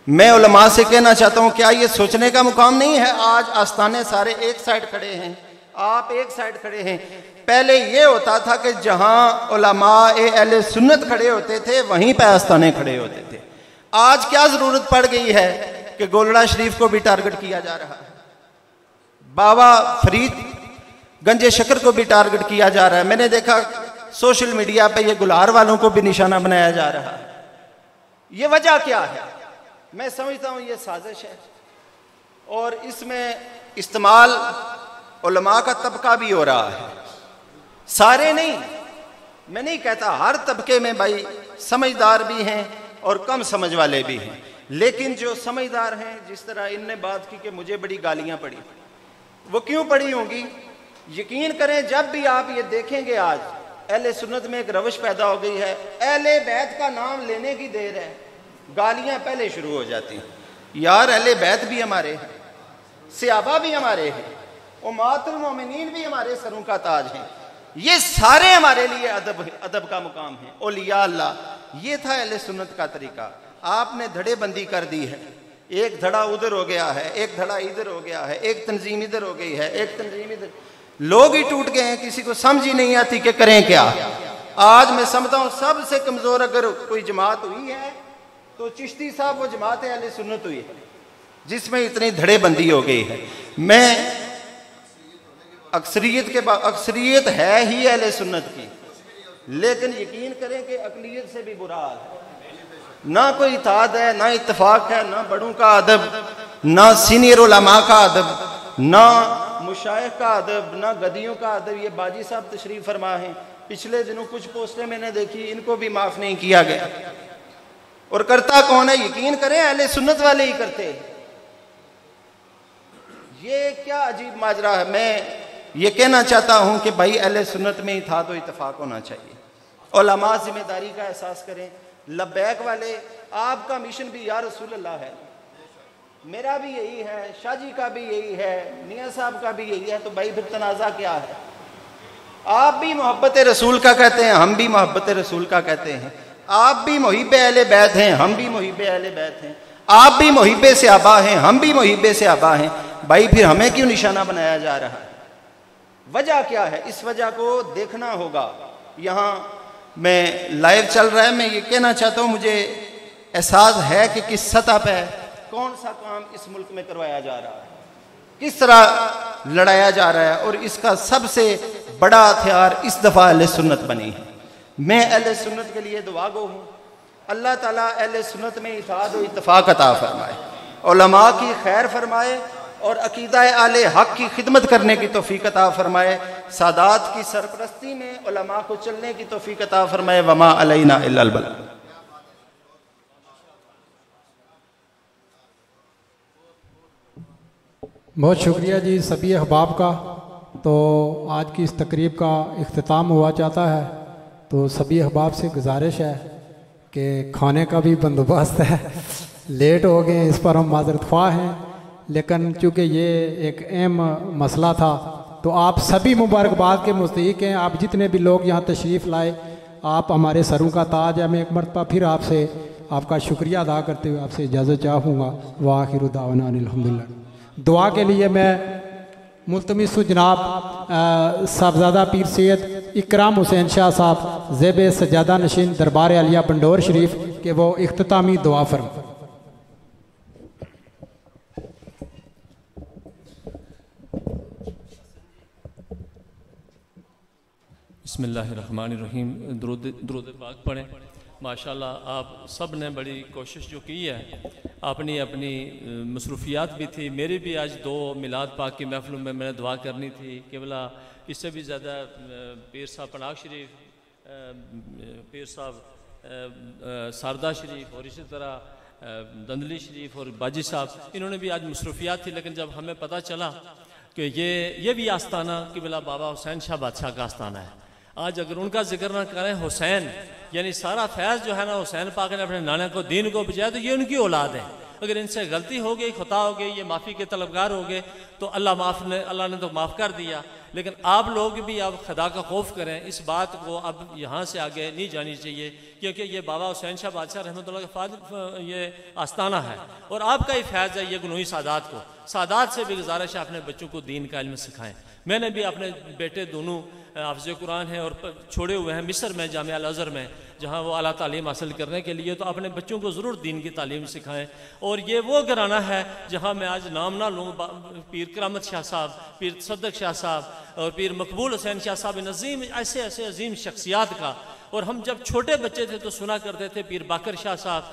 मैं उलमा से कहना चाहता हूँ, क्या ये सोचने का मुकाम नहीं है? आज आस्थाने सारे एक साइड खड़े हैं, आप एक साइड खड़े हैं। पहले ये होता था कि जहां उलमा अहले सुन्नत खड़े होते थे वहीं पे आस्थाने खड़े होते थे। आज क्या जरूरत पड़ गई है कि गोलड़ा शरीफ को भी टारगेट किया जा रहा है, बाबा फरीद गंजे शक्कर को भी टारगेट किया जा रहा है। मैंने देखा सोशल मीडिया पे ये गुलहार वालों को भी निशाना बनाया जा रहा है। ये वजह क्या है? मैं समझता हूं ये साजिश है और इसमें इस्तेमाल उलमा का तबका भी हो रहा है। सारे नहीं, मैं नहीं कहता, हर तबके में भाई समझदार भी हैं और कम समझ वाले भी हैं, लेकिन जो समझदार हैं, जिस तरह इनने बात की कि मुझे बड़ी गालियां पड़ी, वो क्यों पड़ी होंगी? यकीन करें जब भी आप ये देखेंगे आज अहले सुन्नत में एक रविश पैदा हो गई है, अहले बैत का नाम लेने की देर है गालियां पहले शुरू हो जाती हैं। यार अहले बैत भी हमारे हैं, सहाबा भी हमारे हैं, उम्मतुल मोमिनीन भी हमारे सरों का ताज हैं। ये सारे हमारे लिए अदब का मुकाम है। औलिया अल्लाह, ये था अहले सुन्नत का तरीका। आपने धड़ेबंदी कर दी है, एक धड़ा उधर हो गया है, एक धड़ा इधर हो गया है, एक तंजीम इधर हो गई है, एक तंजीम इधर। लोग ही टूट गए हैं, किसी को समझ ही नहीं आती कि करें क्या। आज मैं समझता हूं सबसे कमजोर अगर कोई जमात हुई है तो चिश्ती साहब वो जमात अहले सुन्नत हुई है जिसमें इतनी धड़ेबंदी हो गई है। मैं अक्सरियत है ही अहले सुन्नत की, लेकिन यकीन करें कि अकलियत से भी बुरा हाल है। ना कोई इताद है, ना इत्तेफाक है, ना बड़ों का अदब, ना सीनियर उलमा का अदब, ना मुशाइख का अदब, ना गदियों का अदब। ये बाजी साहब तशरीफ फरमा है, पिछले दिनों कुछ पोस्टें मैंने देखी, इनको भी माफ नहीं किया गया। और करता कौन है? यकीन करें अहले सुन्नत वाले ही करते हैं। ये क्या अजीब माजरा है। मैं ये कहना चाहता हूं कि भाई अहले सुन्नत में ही था तो इत्तेफाक होना चाहिए। उलमा जिम्मेदारी का एहसास करें। लब्बैक वाले, आपका मिशन भी या रसूल अल्लाह है, मेरा भी यही है, शाह जी का भी यही है, मियाँ साहब का भी यही है, तो भाई फिर तनाज़ा क्या है? आप भी मोहब्बत रसूल का कहते हैं, हम भी मोहब्बत रसूल का कहते हैं। आप भी मुहिब्बे अहले बैत हैं, हम भी मुहिब्बे अहले बैत हैं। आप भी मुहिब्बे सहाबा हैं, हम भी मुहिब्बे सहाबा हैं। भाई फिर हमें क्यों निशाना बनाया जा रहा है? वजह क्या है? इस वजह को देखना होगा। यहाँ मैं लाइव चल रहा है, मैं ये कहना चाहता हूँ, मुझे एहसास है कि किस सतह पे कौन सा काम इस मुल्क में करवाया जा रहा है, किस तरह लड़ाया जा रहा है, और इसका सबसे बड़ा हथियार इस दफ़ा अहले सुन्नत बनी है। मैं अहले सुन्नत के लिए दुआ गो हूँ, अल्लाह ताला अहले सुन्नत में इत्तेहाद और इत्तफाक अता फरमाए, उलमा की खैर फरमाए और अकीदा आले हक की खिदमत करने की तौफीक अता फरमाए। सादात की सरपरस्ती में उलमा को चलने की तौफीक अता फरमाए। वमा अलैना इल्लल बलाग। बहुत शुक्रिया जी सभी अहबाब का। तो आज की इस तकरीब का इख्तिताम हुआ चाहता है, तो सभी अहबाब से गुजारिश है कि खाने का भी बंदोबस्त है। लेट हो गए, इस पर हम माजरत ख्वाह हैं, लेकिन चूँकि ये एक अहम मसला था तो आप सभी मुबारकबाद के मुस्तहिक हैं। आप जितने भी लोग यहाँ तशरीफ़ लाए, आप हमारे सरों का ताज है। मैं एक मरतबा फिर आपसे आपका शुक्रिया अदा करते हुए आपसे इजाज़त चाहूँगा। वाखिर दावना अल्हम्दुलिल्लाह। दुआ के लिए मैं मुल्तमिस जनाब साहबजादा पीर सैयद इकराम हुसैन शाह साहब ज़ेब सजादा नशीन दरबार आलिया बंडोर शरीफ के वो इख्तितामी दुआ फरमा। बिस्मिल्लाहिर्रहमानिर्रहीम। दुरूद पाक पढ़ें। माशाल्लाह आप सब ने बड़ी कोशिश जो की है, अपनी अपनी मसरूफियात भी थी। मेरी भी आज 2 मिलाद पाक की महफिलों में मैंने दुआ करनी थी। केवला इससे भी ज़्यादा पीर साहब पनाग शरीफ, पीर साहब सारदा शरीफ और इसी तरह दंदली शरीफ और बाजी साहब, इन्होंने भी आज मसरूफियात थी। लेकिन जब हमें पता चला कि ये भी आस्ताना किबला बाबा हुसैन शाह बादशाह का आस्ताना है, आज अगर उनका जिक्र ना करें, हुसैन यानी सारा फैज़ जो है ना, हुसैन पाक ने अपने नाना को दीन को बचाया, तो ये उनकी औलाद है। अगर इनसे गलती हो गई, खता हो गई, ये माफ़ी के तलबगार हो गए, तो अल्लाह ने तो माफ़ कर दिया। लेकिन आप लोग भी अब खुदा का खौफ करें। इस बात को अब यहाँ से आगे नहीं जानी चाहिए, क्योंकि ये बाबा हुसैन शाह बादशाह रहमतुल्लाह का ये आस्ताना है और आपका ही फैज़ है। ये गुनोही सादात को, सादात से भी गुजारिश है अपने बच्चों को दीन का इल्म सिखाएं। मैंने भी अपने बेटे दोनों हाफ़िज़ कुरान हैं और छोड़े हुए हैं मिस्र में, जामिया अल अज़हर में, जहाँ वो आला तालीम हासिल करने के लिए, तो अपने बच्चों को ज़रूर दीन की तालीम सिखाएं। और ये वो घराना है जहाँ मैं आज नाम ना लूँ, पीर करामत शाह साहब, पीर सद्दक शाह साहब और पीर मकबूल हुसैन शाह साहब, नज़ीम ऐसे ऐसे अजीम शख्सियात का। और हम जब छोटे बच्चे थे तो सुना करते थे पीर बाकर शाह साहब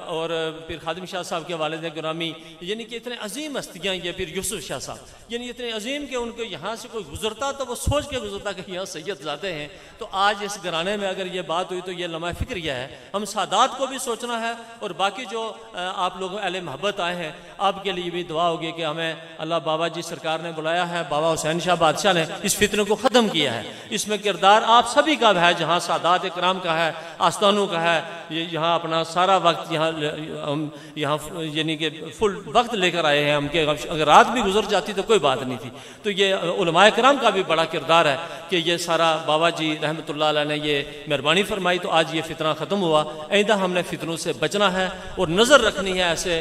और पीर खादिम शाह साहब के वालिद गिरामी, यानी कि इतने अजीम हस्तियाँ, ये पीर यूसुफ शाह साहब, यानी इतने अजीम कि उनको यहाँ से कोई गुजरता तो वो सोच के गुजरता कि यहाँ सैयद ज़ादे हैं। तो आज इस घराने में अगर ये बात हुई तो ये लम्हा फ़िक्रिया है। हम सादात को भी सोचना है और बाकी जो आप लोग अहले मोहब्बत आए हैं, आपके लिए भी दुआ होगी कि हमें अल्लाह बाबा जी सरकार ने बुलाया है, बाबा हुसैन शाह बादशाह ने इस फितने को ख़त्म किया है। इसमें किरदार आप सभी का है, जहाँ सादात इकराम का है, आस्तानों का है। ये यहाँ अपना सारा वक्त यहाँ यानी कि फुल वक्त लेकर आए हैं हम, कि अगर रात भी गुजर जाती तो कोई बात नहीं थी। तो ये उलमाए किराम का भी बड़ा किरदार है कि ये सारा बाबा जी रहमतुल्लाह अलैह ने ये मेहरबानी फरमाई, तो आज ये फितना ख़त्म हुआ। आइंदा हमने फितनों से बचना है और नज़र रखनी है ऐसे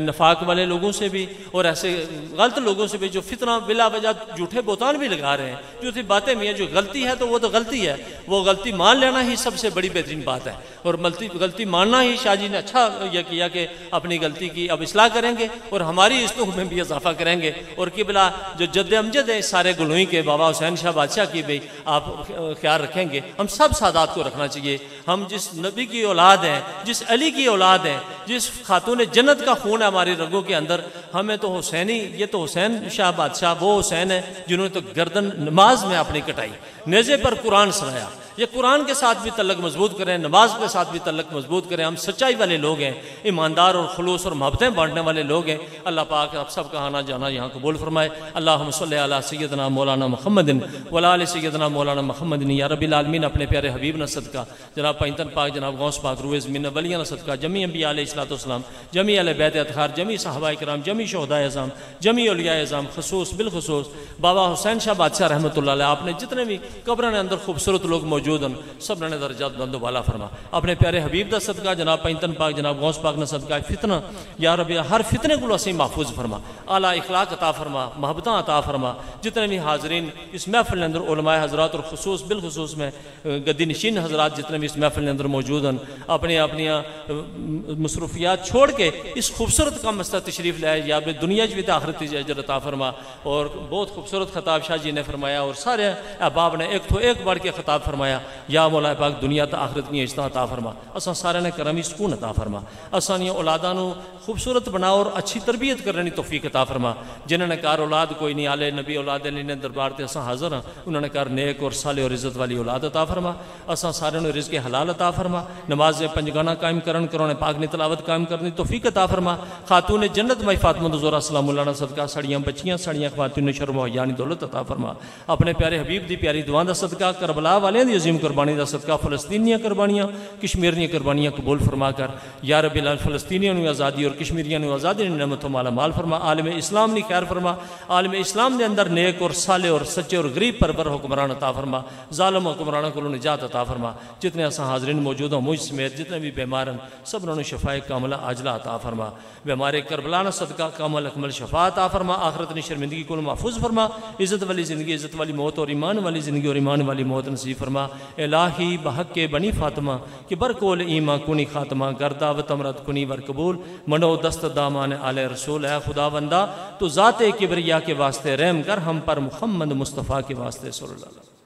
नफाक वाले लोगों से भी और ऐसे गलत लोगों से भी जो फितना बिला वजह झूठे बोतान भी लगा रहे हैं। झूठी बातें भी हैं, जो गलती है तो वो तो गलती है, वो गलती मान लेना ही सबसे बड़ी बेहतरीन बात है। और गलती मानना ही शाह जी ने अच्छा यह किया कि अपनी गलती की अब इस्लाह करेंगे और हमारी इस्लाह में भी इजाफा करेंगे। और किबला जो जद्द अमजद है सारे गुलोई के बाबा हुसैन शाह बादशाह की भी आप ख्याल रखेंगे। हम सब सादात को रखना चाहिए। हम जिस नबी की औलाद हैं, जिस अली की औलाद हैं, जिस खातून जन्नत का खून है हमारी रगों के अंदर, हमें तो हुसैनी, ये तो हुसैन शाह बादशाह वो हुसैन है जिन्होंने तो गर्दन नमाज में अपनी कटाई, नेज़े पर कुरान सुनाया। ये कुरान के साथ भी तल्लक मजबूत करें, नमाज के साथ भी तल्लक मजबूत करें। हम सच्चाई वाले लोग हैं, ईमानदार और खुलूस और मोहब्बतें बांटने वाले लोग हैं। अल्लाह पाक आप सब का आना जाना यहाँ कबूल फरमाए। अल्लाहुम्मा सल्ली अला सय्यदना मौलाना मुहम्मदिन व अला सय्यदना मौलाना मुहम्मदिन या रब्बिल आलमीन। अपने प्यारे हबीब न सदका जनाब पैंतन पाक, जनाब गौस पाक, रूज़ मिन वलिया न सदका, जमी अंबिया अलैहिस्सलाम, जमी अहले बैत अतहार, जमी सहाबाए किराम, जमी शुहदाए अज़ाम, जमी औलियाए अज़ाम, खसूस बिलखसूस बाबा हुसैन शाह बादशाह रहमतुल्लाह अलैह, आपने जितने भी कब्र के अंदर खूबसूरत लोग मौजूद हैं, सब ने दर्जात बुलंद वाला फरमा। अपने प्यारे हबीब दा सदका जनाब पैंतन पाक, जनाब गौस पाक न सदका फितना या रब हर फितने को असीं महफूज फरमा, आला इखलाक अता फरमा, मोहब्बत अता फरमा। जितने भी हाजरीन इस महफिल के अंदर उलमाए हजरात और खसूस बिलखसूस में गद्दी नशीन हजरात जितने भी इस महफिल के अंदर मौजूद हैं, अपनी अपनी मसरूफियात छोड़ के इस खूबसूरत का मस्ता तशरीफ़ लाए, या दुनिया भी आखिरत अजर अता फरमा। और बहुत खूबसूरत खताब शाह जी ने फरमाया और सारे अहबाब ने एक तो एक बढ़ के खताब फरमाया, या मौला पाक दुनिया तो आखिरत की इज्जत अता फरमा। असा सारे ने करमी सुकून अता फरमा। असानिया औलादा खूबसूरत बना और अच्छी तरबियत करने की तौफीक अता फरमा। जिन्होंने कार औलाद कोई नहीं, आले नबी औलाद अली ने दरबार से असा हाजिर हाँ, उन्होंने कार नेक और साले और इज्जत वाली औलाद अता फरमा। असा सारे रिज़्क़ हलाल अता फरमा। नमाज पंजगाना कायम करन करोने पाक ने तलावत कायम करने तौफीक अता फरमा। खातून जन्नत मई फातिमा ज़ोहरा सलामुल्लाह सदका सड़ियाँ बच्चियाँ सड़ियाँ खातून शर्म हयानी दौलत अता फरमा। अपने प्यारे हबीब की प्यारी दुआ का सदका, करबला वाले की अजीम कुर्बानी का सदका, फलस्तीनियाँ कुर्बानियाँ कश्मीरियाँ कुर्बानियाँ कबूल फरमा कर। या रब्बिल फलस्तीनियों की आज़ादी और कश्मीरियों की आज़ादी नेमतों माला माल फरमा। आलम इस्लाम ने खैर फरमा। आलम इस्लाम के अंदर नेक और साले और सच्चे और गरीब परवर हुक्मरान अता फरमा। जालिम हुक्मरानों को निजात अता फरमा। जितने असा हाजरीन मौजूद हो मुझ समेत जितने भी बीमार हैं सब उन्होंने शफाए कामला आजला अता फरमा। बीमारे करबलाना सदका कामल अकमल शफा अता फरमा। आखिरत ने शर्मिंदगी को महफूज फरमा। इज़्ज़त वाली ज़िंदगी, इज़्ज़त वाली मौत और ईमान वाली ज़िंदगी और ईमान वाली मौत नसीब फरमा। इलाही बहक के बनी फातिमा कि बरकोल ईमा कुनी खातमा गर्दा व तमरत कुनी वर कबूल मनो दस्त दामान आले रसूल है खुदा बंदा तो ज़ाते किबरिया के वास्ते रहम कर हम पर मुहम्मद मुस्तफ़ा के वास्ते सल्लल्लाहु अलैहि वसल्लम।